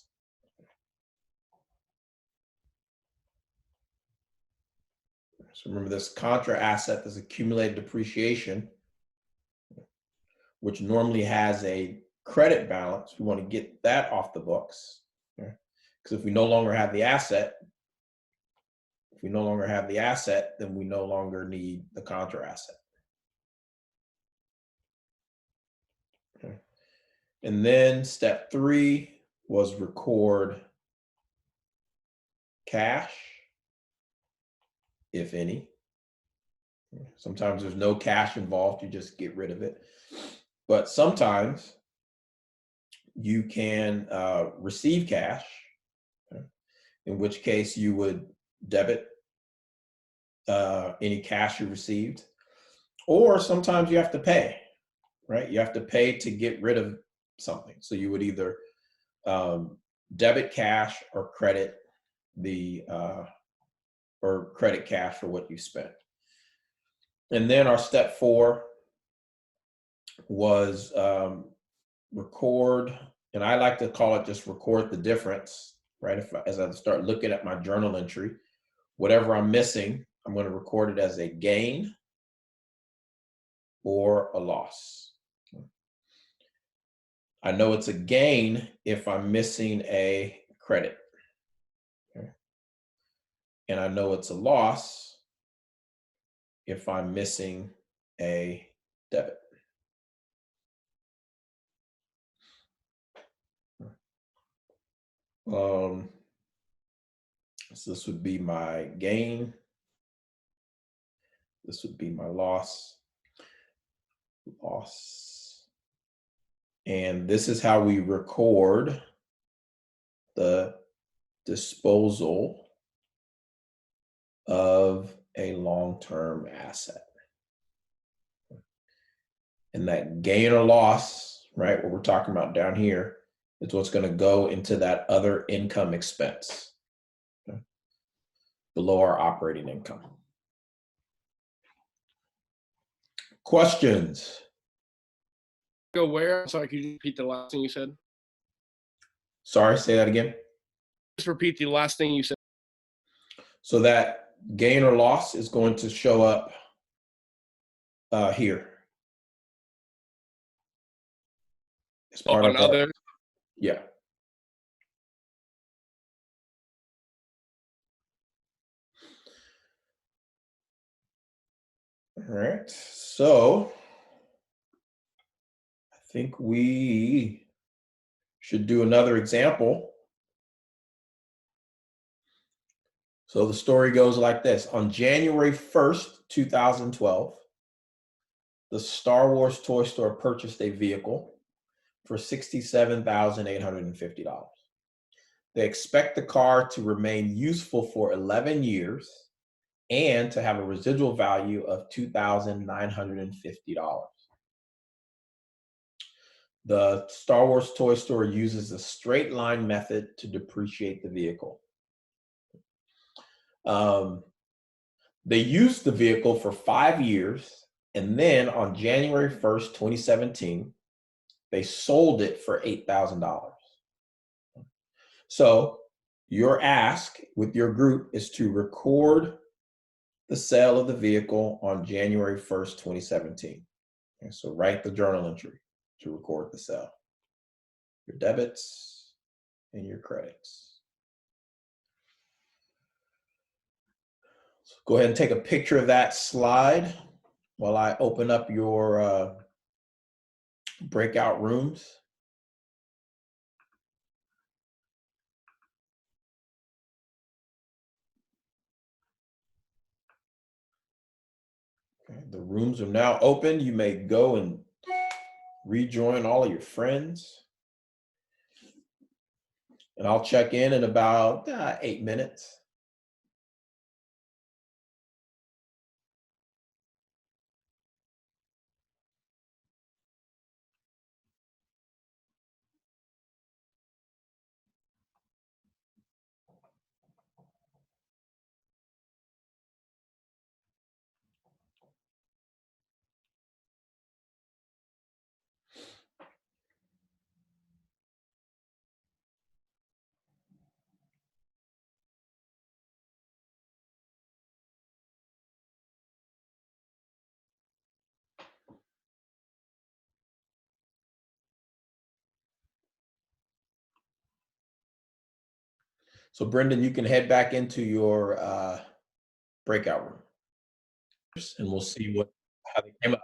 So remember, this contra asset is accumulated depreciation, which normally has a credit balance. We want to get that off the books. Okay? Because if we no longer have the asset, then we no longer need the contra asset. Okay. And then step 3 was record cash, if any. Sometimes there's no cash involved, you just get rid of it. But sometimes you can receive cash, okay, in which case you would debit any cash you received. Or sometimes you have to pay, right? You have to pay to get rid of something. So you would either debit cash or credit credit cash for what you spent. And then our step 4 was record, and I like to call it just record the difference, right? As I start looking at my journal entry, whatever I'm missing, I'm going to record it as a gain or a loss. I know it's a gain if I'm missing a credit. Okay. And I know it's a loss if I'm missing a debit. So this would be my gain. This would be my loss. And this is how we record the disposal of a long-term asset. And that gain or loss, right, what we're talking about down here, is what's going to go into that other income expense, okay, below our operating income. Questions? Go where? Sorry, could you repeat the last thing you said? Sorry, say that again. Just repeat the last thing you said. So that gain or loss is going to show up here. As part On of our, other. yeah. All right, so I think we should do another example. So the story goes like this. On January 1st, 2012, the Star Wars toy store purchased a vehicle for $67,850. They expect the car to remain useful for 11 years and to have a residual value of $2,950. The Star Wars toy store uses a straight line method to depreciate the vehicle. They used the vehicle for 5 years, and then on January 1st, 2017, they sold it for $8,000. So your ask with your group is to record the sale of the vehicle on January 1st, 2017. Okay, so write the journal entry to record the sale. Your debits and your credits. So go ahead and take a picture of that slide while I open up your breakout rooms. Okay, the rooms are now open. You may go and rejoin all of your friends. And I'll check in about 8 minutes. So Brendan, you can head back into your breakout room and we'll see how they came up.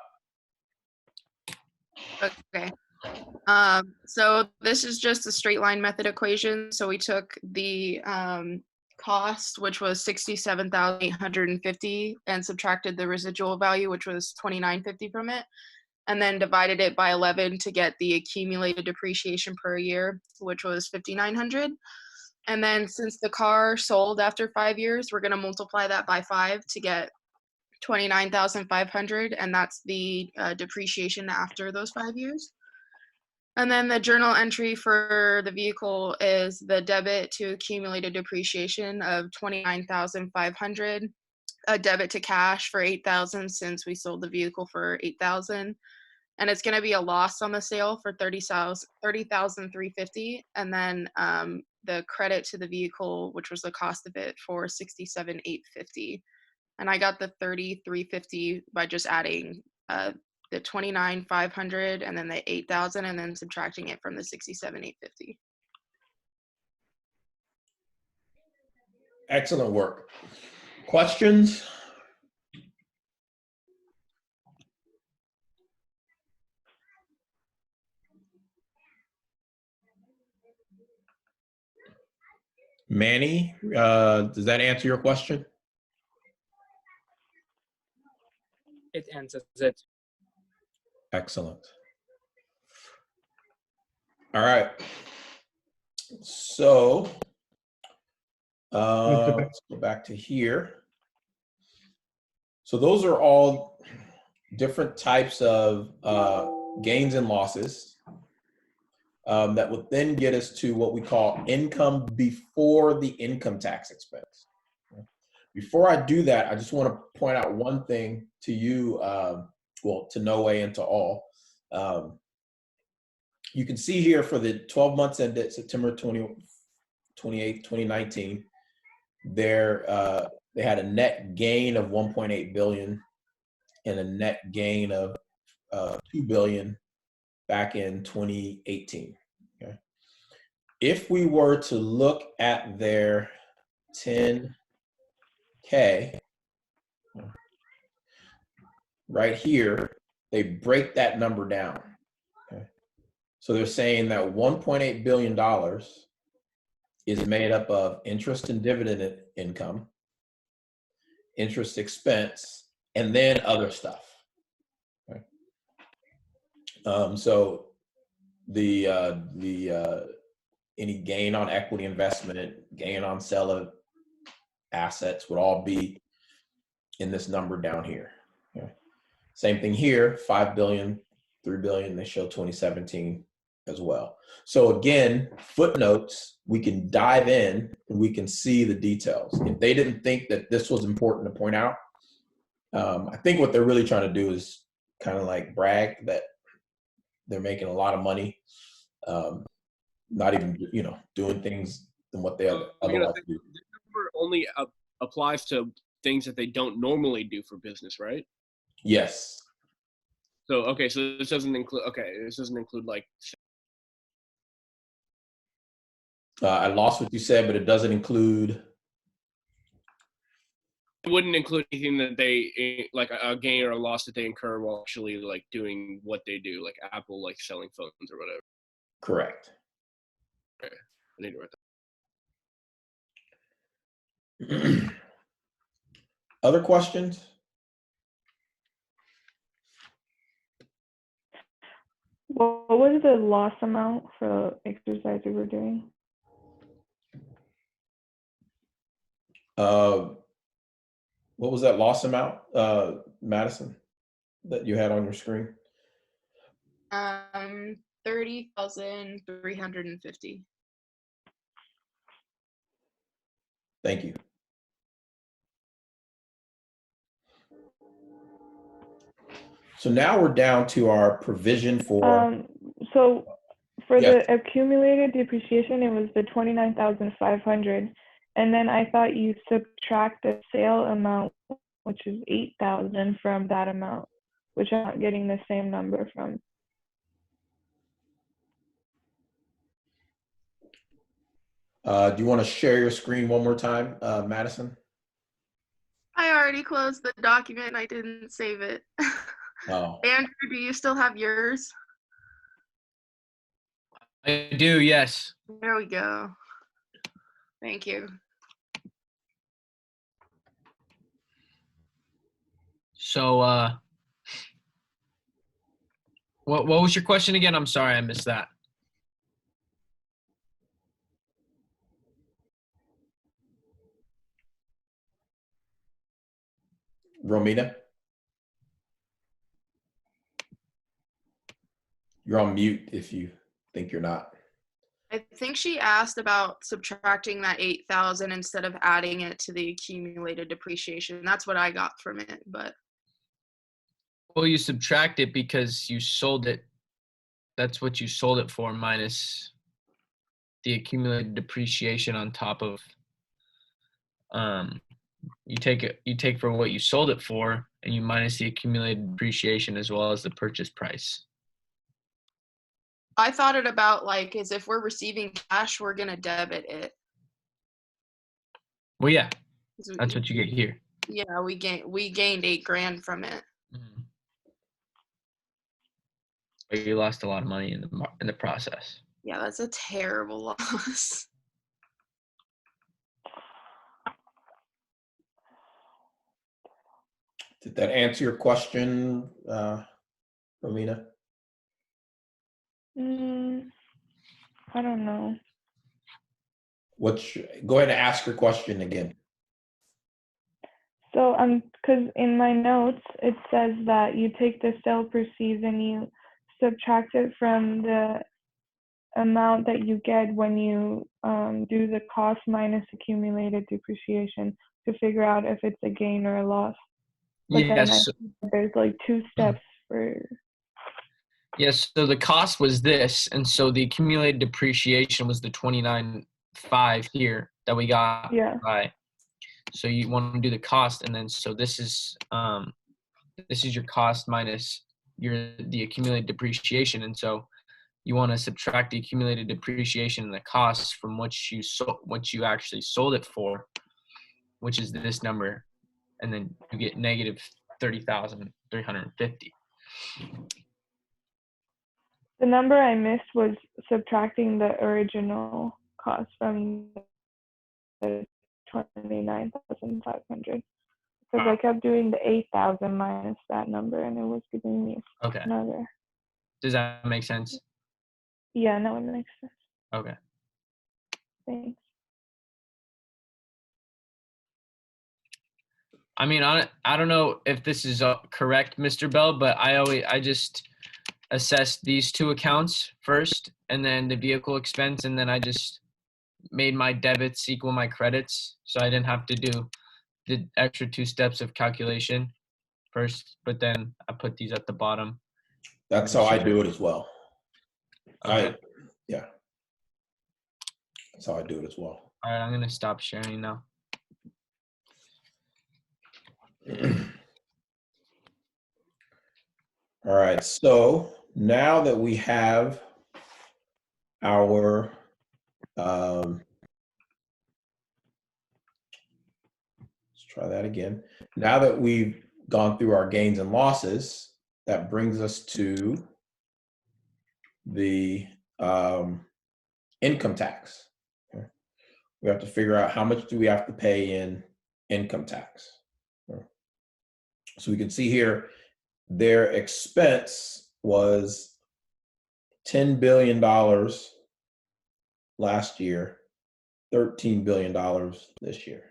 Okay. So this is just a straight line method equation. So we took the cost, which was 67,850, and subtracted the residual value, which was 2,950 from it, and then divided it by 11 to get the accumulated depreciation per year, which was 5,900. And then since the car sold after 5 years, we're going to multiply that by 5 to get 29,500, and that's the depreciation after those 5 years. And then the journal entry for the vehicle is the debit to accumulated depreciation of 29,500, a debit to cash for 8,000 since we sold the vehicle for 8,000, and it's going to be a loss on the sale for 30,350, and then the credit to the vehicle, which was the cost of it, for 67,850. And I got the 30,350 by just adding the 29,500 and then the 8,000 and then subtracting it from the 67,850. Excellent work. Questions? Manny, does that answer your question? It answers it. Excellent. All right. So let's go back to here. So those are all different types of gains and losses that would then get us to what we call income before the income tax expense. Before I do that, I just want to point out one thing to you, well, to Noe and to all. You can see here for the 12 months ended September 28, 2019, they had a net gain of 1.8 billion and a net gain of 2 billion back in 2018. Okay. If we were to look at their 10K right here, they break that number down. Okay. So they're saying that $1.8 billion is made up of interest and dividend income, interest expense, and then other stuff. Okay. So the any gain on equity investment, gain on sale of assets would all be in this number down here. Okay. Same thing here, 5 billion, 3 billion, they show 2017 as well. So again, footnotes, we can dive in and we can see the details. If they didn't think that this was important to point out, I think what they're really trying to do is kind of like brag that they're making a lot of money, not even, doing things than what they otherwise do. The number only applies to things that they don't normally do for business, right? Yes. So, okay, so this doesn't include, like, I lost what you said, but it doesn't include. it wouldn't include anything that they, like a gain or a loss that they incur while actually like doing what they do, like Apple, like selling phones or whatever. Correct. Okay. I need to write that. Other questions? What was the loss amount for the exercise we were doing? What was that loss amount, Madison, that you had on your screen? 30,350. Thank you. So now we're down to our provision for. So for Yes. the accumulated depreciation, it was the 29,500, and then I thought you subtract the sale amount, which is 8,000, from that amount, which I'm not getting the same number from. Do you want to share your screen one more time, Madison? I already closed the document. I didn't save it. Oh. Andrew, do you still have yours? I do, yes. There we go. Thank you. So, what was your question again? I'm sorry, I missed that. Romina? You're on mute if you think you're not. I think she asked about subtracting that 8,000 instead of adding it to the accumulated depreciation. That's what I got from it, but. Well, you subtract it because you sold it. That's what you sold it for, minus the accumulated depreciation on top of. You take for what you sold it for, and you minus the accumulated depreciation as well as the purchase price. I thought it about like as if we're receiving cash, we're gonna debit it. Well, yeah, that's what you get here. Yeah, we gained $8,000 from it. Mm-hmm. But you lost a lot of money in the process. Yeah, that's a terrible loss. Did that answer your question, Romina? I don't know. Go ahead and ask your question again. So because in my notes it says that you take the sale proceeds and you subtract it from the amount that you get when you do the cost minus accumulated depreciation to figure out if it's a gain or a loss. But Yes. then there's like two steps for. Yes, so the cost was this, and so the accumulated depreciation was the 29.5 here that we got. Yeah. Right. So you want to do the cost, and then so this is your cost minus the accumulated depreciation, and so you want to subtract the accumulated depreciation and the costs from what you actually sold it for, which is this number, and then you get negative 30,350. The number I missed was subtracting the original cost from the 29,500. Because I kept doing the 8,000 minus that number, and it was giving me Okay. another. Does that make sense? Yeah, no, it makes sense. Okay. Thanks. I mean, I don't know if this is correct, Mr. Bell, but I just assessed these two accounts first, and then the vehicle expense, and then I just made my debits equal my credits, so I didn't have to do the extra 2 steps of calculation first, but then I put these at the bottom. That's how I do it as well. Okay. Yeah. That's how I do it as well. All right, I'm going to stop sharing now. All right, so now that we have our let's try that again. Now that we've gone through our gains and losses, that brings us to the income tax. Okay. We have to figure out how much do we have to pay in income tax. Okay. So we can see here, their expense was $10 billion last year, $13 billion this year.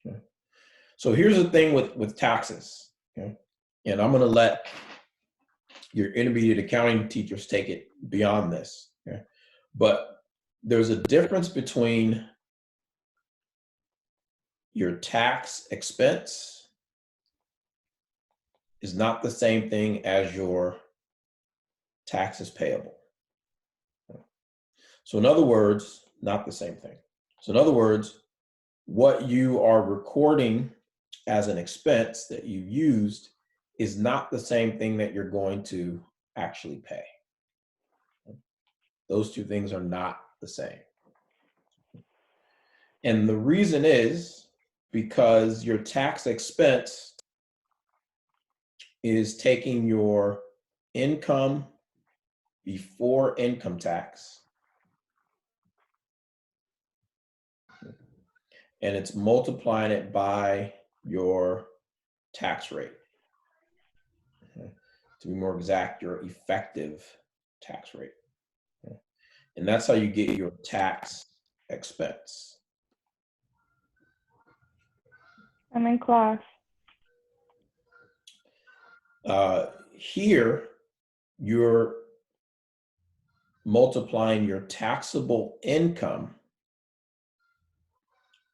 Okay. So here's the thing with taxes, okay? And I'm going to let your intermediate accounting teachers take it beyond this, okay? But there's a difference between your tax expense is not the same thing as your taxes payable. So in other words, not the same thing. So in other words, what you are recording as an expense that you used is not the same thing that you're going to actually pay. Those two things are not the same. And the reason is because your tax expense is taking your income before income tax and it's multiplying it by your tax rate. Okay. To be more exact, your effective tax rate. Okay. And that's how you get your tax expense. I'm in class. Here, you're multiplying your taxable income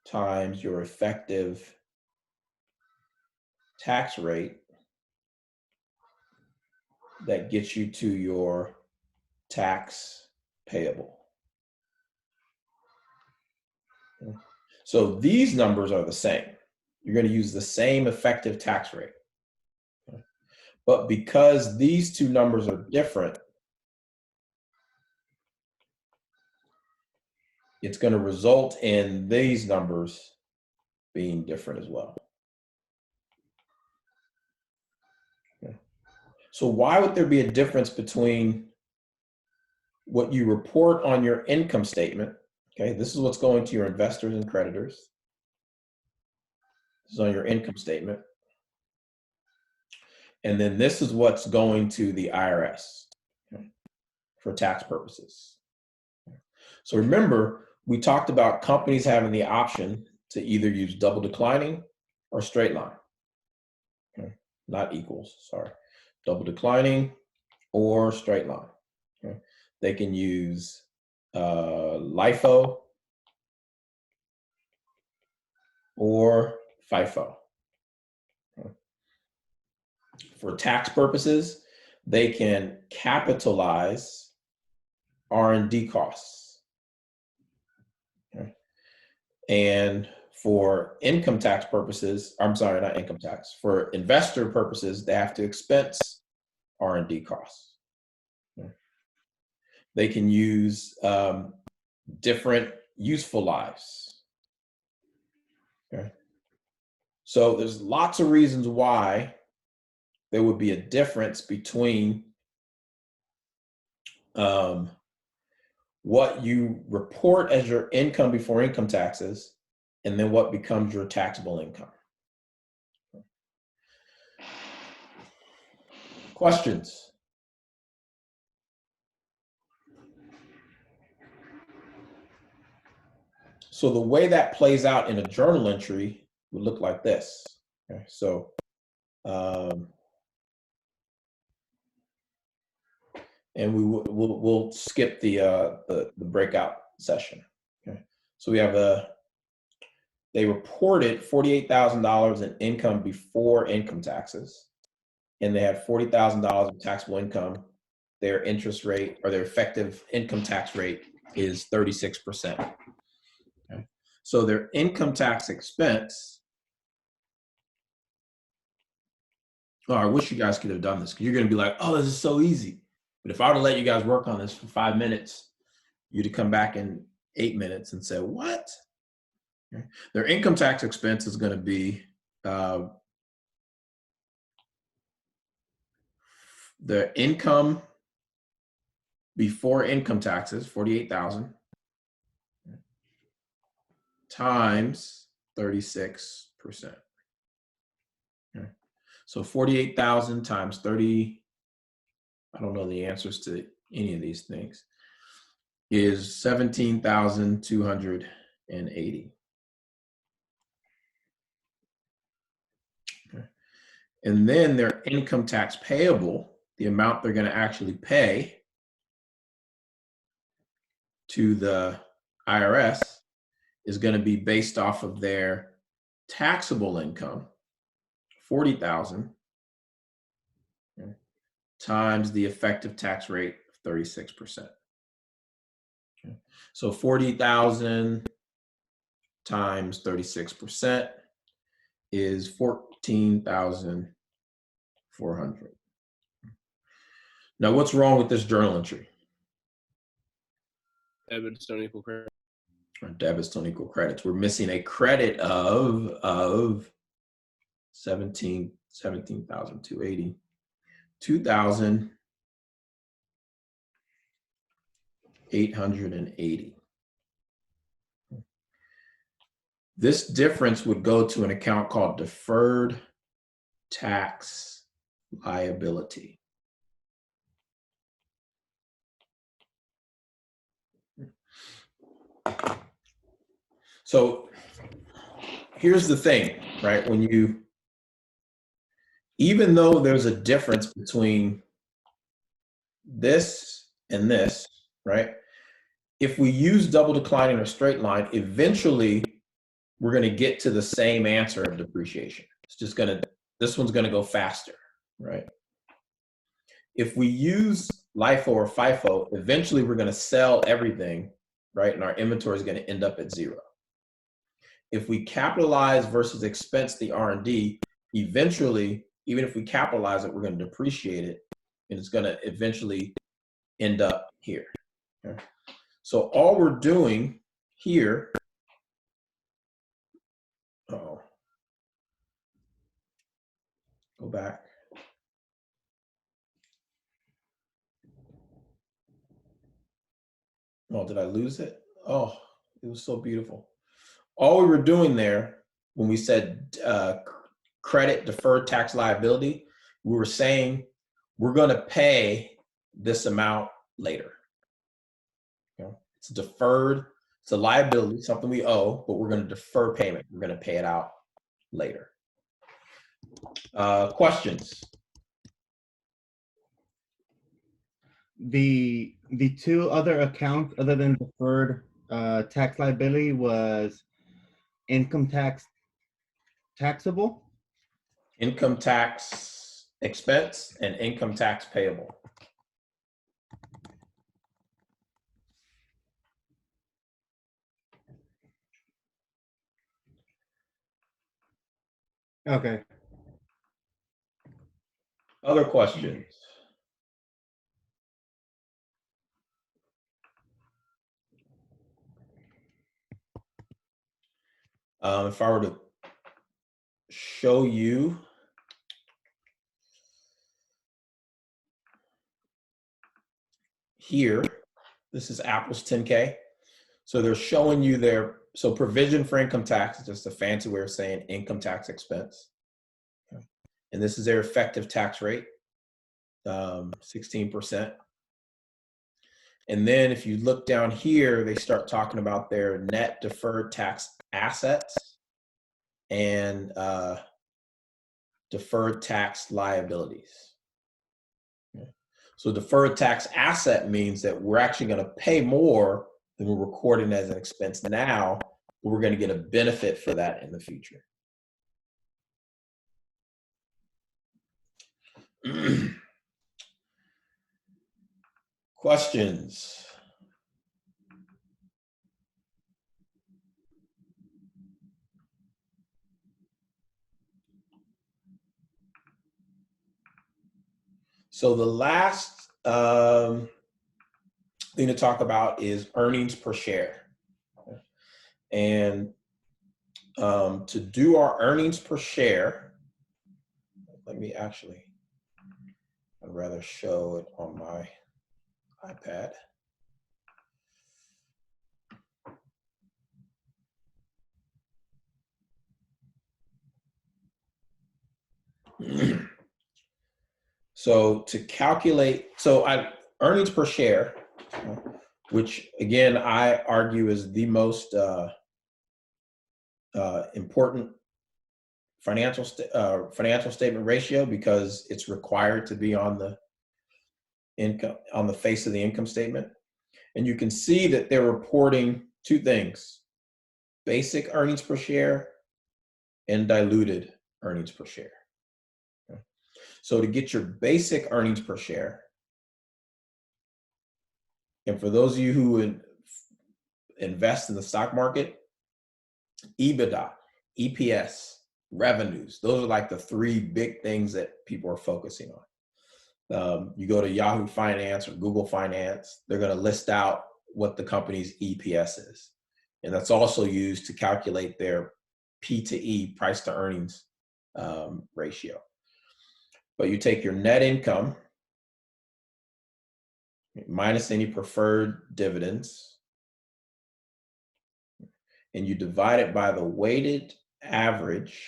times your effective tax rate. That gets you to your tax payable. Okay. So these numbers are the same. You're going to use the same effective tax rate. Okay. But because these two numbers are different, it's going to result in these numbers being different as well. Okay. So why would there be a difference between what you report on your income statement? Okay, this is what's going to your investors and creditors. This is on your income statement. And then this is what's going to the IRS, okay, for tax purposes. So remember, we talked about companies having the option to either use double declining or straight line. Okay, not equals, sorry. Double declining or straight line. Okay. They can use LIFO or FIFO. Okay. For tax purposes, they can capitalize R&D costs. Okay. And for income tax purposes, I'm sorry, not income tax, for investor purposes, they have to expense R&D costs. They can use different useful lives. Okay. So there's lots of reasons why there would be a difference between what you report as your income before income taxes and then what becomes your taxable income. Questions? So the way that plays out in a journal entry would look like this. Okay, so and we'll skip the breakout session. Okay, so we have they reported $48,000 in income before income taxes, and they had $40,000 of taxable income. Their interest rate or their effective income tax rate is 36%. Okay, so their income tax expense. Oh, I wish you guys could have done this because you're going to be like, oh, this is so easy. But if I were to let you guys work on this for 5 minutes, you'd come back in 8 minutes and say, what? Okay. Their income tax expense is going to be the income before income taxes, 48,000 times 36%. Okay. So 48,000 times 30, I don't know the answers to any of these things, is 17,280. Okay. And then their income tax payable, the amount they're going to actually pay to the IRS, is going to be based off of their taxable income, 40,000, okay, times the effective tax rate of 36%. Okay. So 40,000 times 36% is 14,400. Now, what's wrong with this journal entry? Debits don't equal credit. Our debits don't equal credits. We're missing a credit of 17,280, 2,880. This difference would go to an account called deferred tax liability. So here's the thing, right? Even though there's a difference between this and this, right? If we use double declining or straight line, eventually we're going to get to the same answer of depreciation. This one's going to go faster, right? If we use LIFO or FIFO, eventually we're going to sell everything, right? And our inventory is going to end up at zero. If we capitalize versus expense the R&D, eventually, even if we capitalize it, we're going to depreciate it, and it's going to eventually end up here. Okay? So all we're doing here, go back. Oh, did I lose it? Oh, it was so beautiful. All we were doing there when we said credit deferred tax liability, we were saying we're going to pay this amount later. Okay? It's deferred, it's a liability, something we owe, but we're going to defer payment. We're going to pay it out later. Questions? The two other accounts other than deferred tax liability was income tax taxable, Income tax expense and income tax payable. Okay. Other questions? If I were to show you here, this is Apple's 10K. So they're showing you their, so provision for income tax is just a fancy way of saying income tax expense. Okay. And this is their effective tax rate, 16%. And then if you look down here, they start talking about their net deferred tax assets and deferred tax liabilities. Okay. So deferred tax asset means that we're actually going to pay more than we're recording as an expense now, but we're going to get a benefit for that in the future. Questions? So the last thing to talk about is earnings per share. And to do our earnings per share, let me actually, I'd rather show it on my iPad. So to calculate, earnings per share, which again, I argue is the most important financial statement ratio because it's required to be on the income, on the face of the income statement. And you can see that they're reporting two things: basic earnings per share and diluted earnings per share. Okay. So to get your basic earnings per share, and for those of you who invest in the stock market, EBITDA, EPS, revenues, those are like the three big things that people are focusing on. You go to Yahoo Finance or Google Finance, they're going to list out what the company's EPS is. And that's also used to calculate their P to E, price to earnings ratio. But you take your net income minus any preferred dividends, and you divide it by the weighted average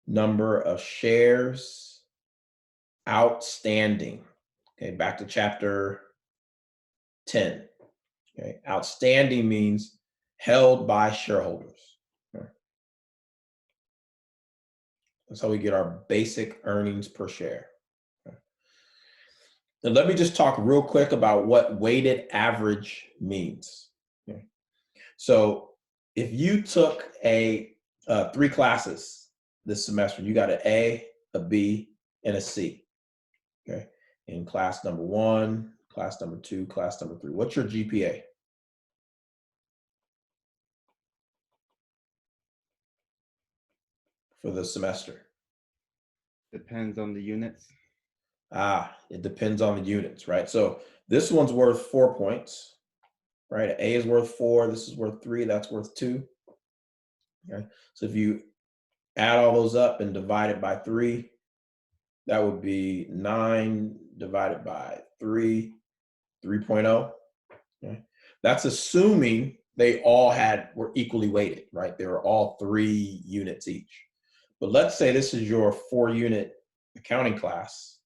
number of shares outstanding. Okay, back to chapter 10. Okay, outstanding means held by shareholders. Okay. That's how we get our basic earnings per share. Okay. And let me just talk real quick about what weighted average means. Okay. So if you took three classes this semester, you got an A, a B, and a C. Okay. In class number 1, class number 2, class number 3. What's your GPA? For the semester? Depends on the units. It depends on the units, right? So this one's worth 4 points, right? A is worth 4, this is worth 3, that's worth 2. Okay. So if you add all those up and divide it by 3, that would be 9 divided by 3, 3.0. Okay. That's assuming they all were equally weighted, right? They were all 3 units each. But let's say this is your 4-unit accounting class.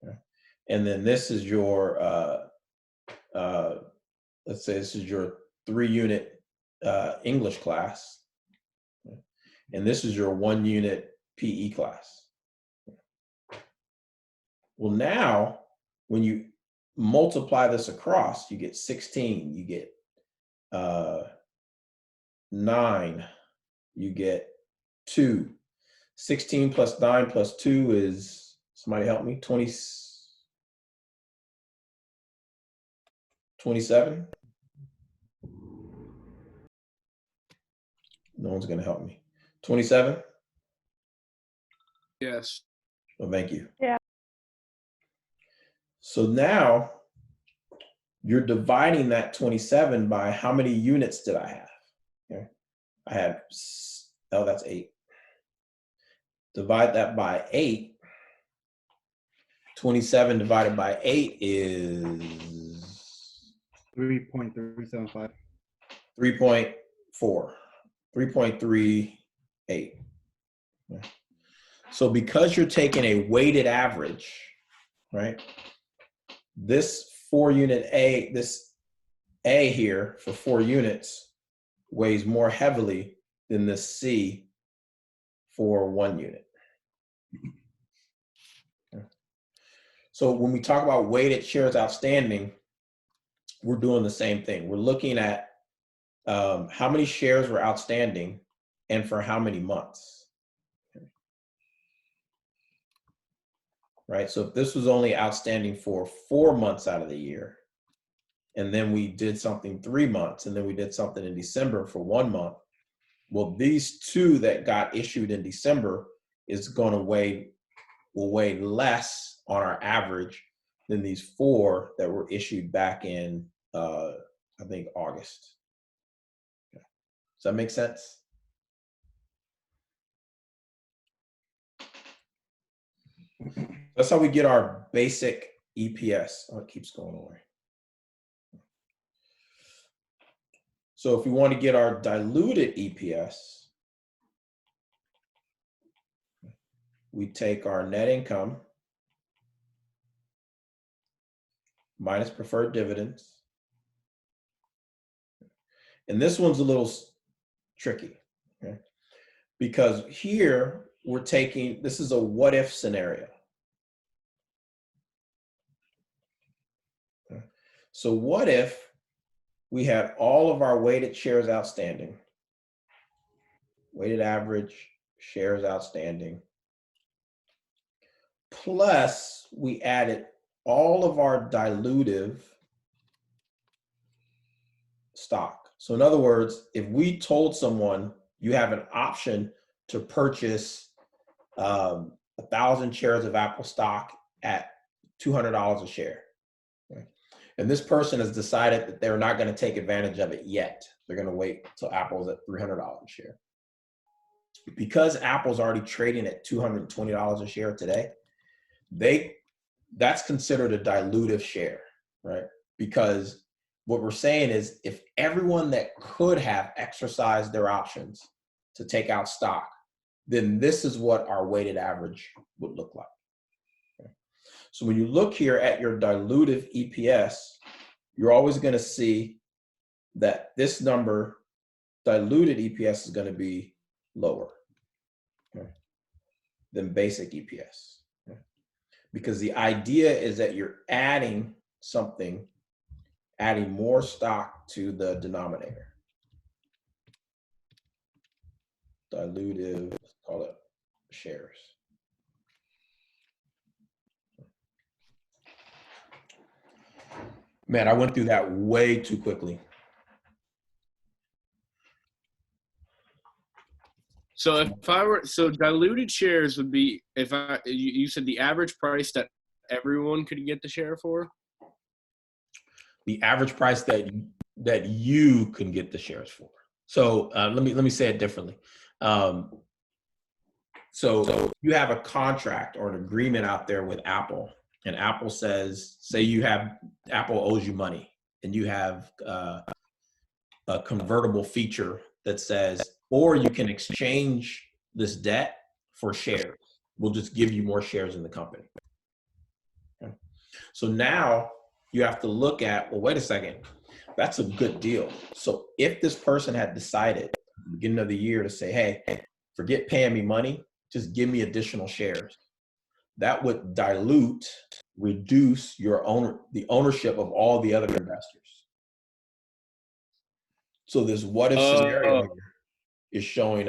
Okay. And then this is your, let's say this is your 3-unit English class. Okay. And this is your 1-unit PE class. Well, now when you multiply this across, you get 16, you get 9, you get 2. 16 plus 9 plus 2 is, somebody help me, 27? No one's going to help me. 27? Yes. Well, thank you. Yeah. So now you're dividing that 27 by how many units did I have? Okay. I had, oh, that's 8. Divide that by 8. 27 divided by 8 is 3.375. 3.4, 3.38. Yeah. So because you're taking a weighted average, right? This 4-unit A, this A here for 4 units weighs more heavily than this C for 1 unit. Okay. So when we talk about weighted shares outstanding, we're doing the same thing. We're looking at how many shares were outstanding and for how many months. Right? So if this was only outstanding for 4 months out of the year, and then we did something 3 months, and then we did something in December for 1 month, well, these 2 that got issued in December is going to will weigh less on our average than these 4 that were issued back in, I think, August. Okay. Does that make sense? That's how we get our basic EPS. Oh, it keeps going away. So if we want to get our diluted EPS, we take our net income minus preferred dividends. And this one's a little tricky, okay? Because here we're taking, this is a what if scenario. Okay. So what if we had all of our weighted shares outstanding, weighted average shares outstanding, plus we added all of our dilutive stock. So in other words, if we told someone you have an option to purchase 1,000 shares of Apple stock at $200 a share, okay? And this person has decided that they're not going to take advantage of it yet. They're going to wait until Apple's at $300 a share. Because Apple's already trading at $220 a share today, that's considered a dilutive share, right? Because what we're saying is if everyone that could have exercised their options to take out stock, then this is what our weighted average would look like. Okay. So when you look here at your dilutive EPS, you're always going to see that this number, diluted EPS, is going to be lower, okay, than basic EPS. Okay. Because the idea is that you're adding something, adding more stock to the denominator. Dilutive, let's call it shares. Man, I went through that way too quickly. So diluted shares would be you said the average price that everyone could get the share for? The average price that you can get the shares for. So let me say it differently. So you have a contract or an agreement out there with Apple, and Apple says, Apple owes you money, and you have a convertible feature that says, or you can exchange this debt for shares. We'll just give you more shares in the company. Okay. So now you have to look at, well, wait a second, that's a good deal. So if this person had decided at the beginning of the year to say, hey, forget paying me money, just give me additional shares, that would reduce the ownership of all the other investors. So this what if scenario here is showing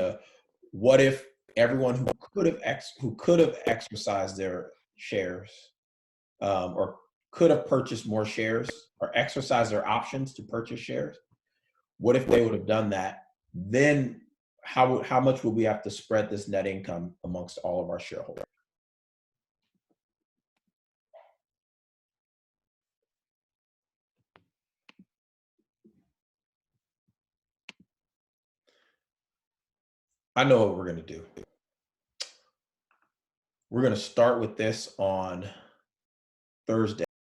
what if everyone who could have exercised their shares or could have purchased more shares or exercised their options to purchase shares, what if they would have done that? Then how much will we have to spread this net income amongst all of our shareholders? I know what we're going to do. We're going to start with this on Thursday.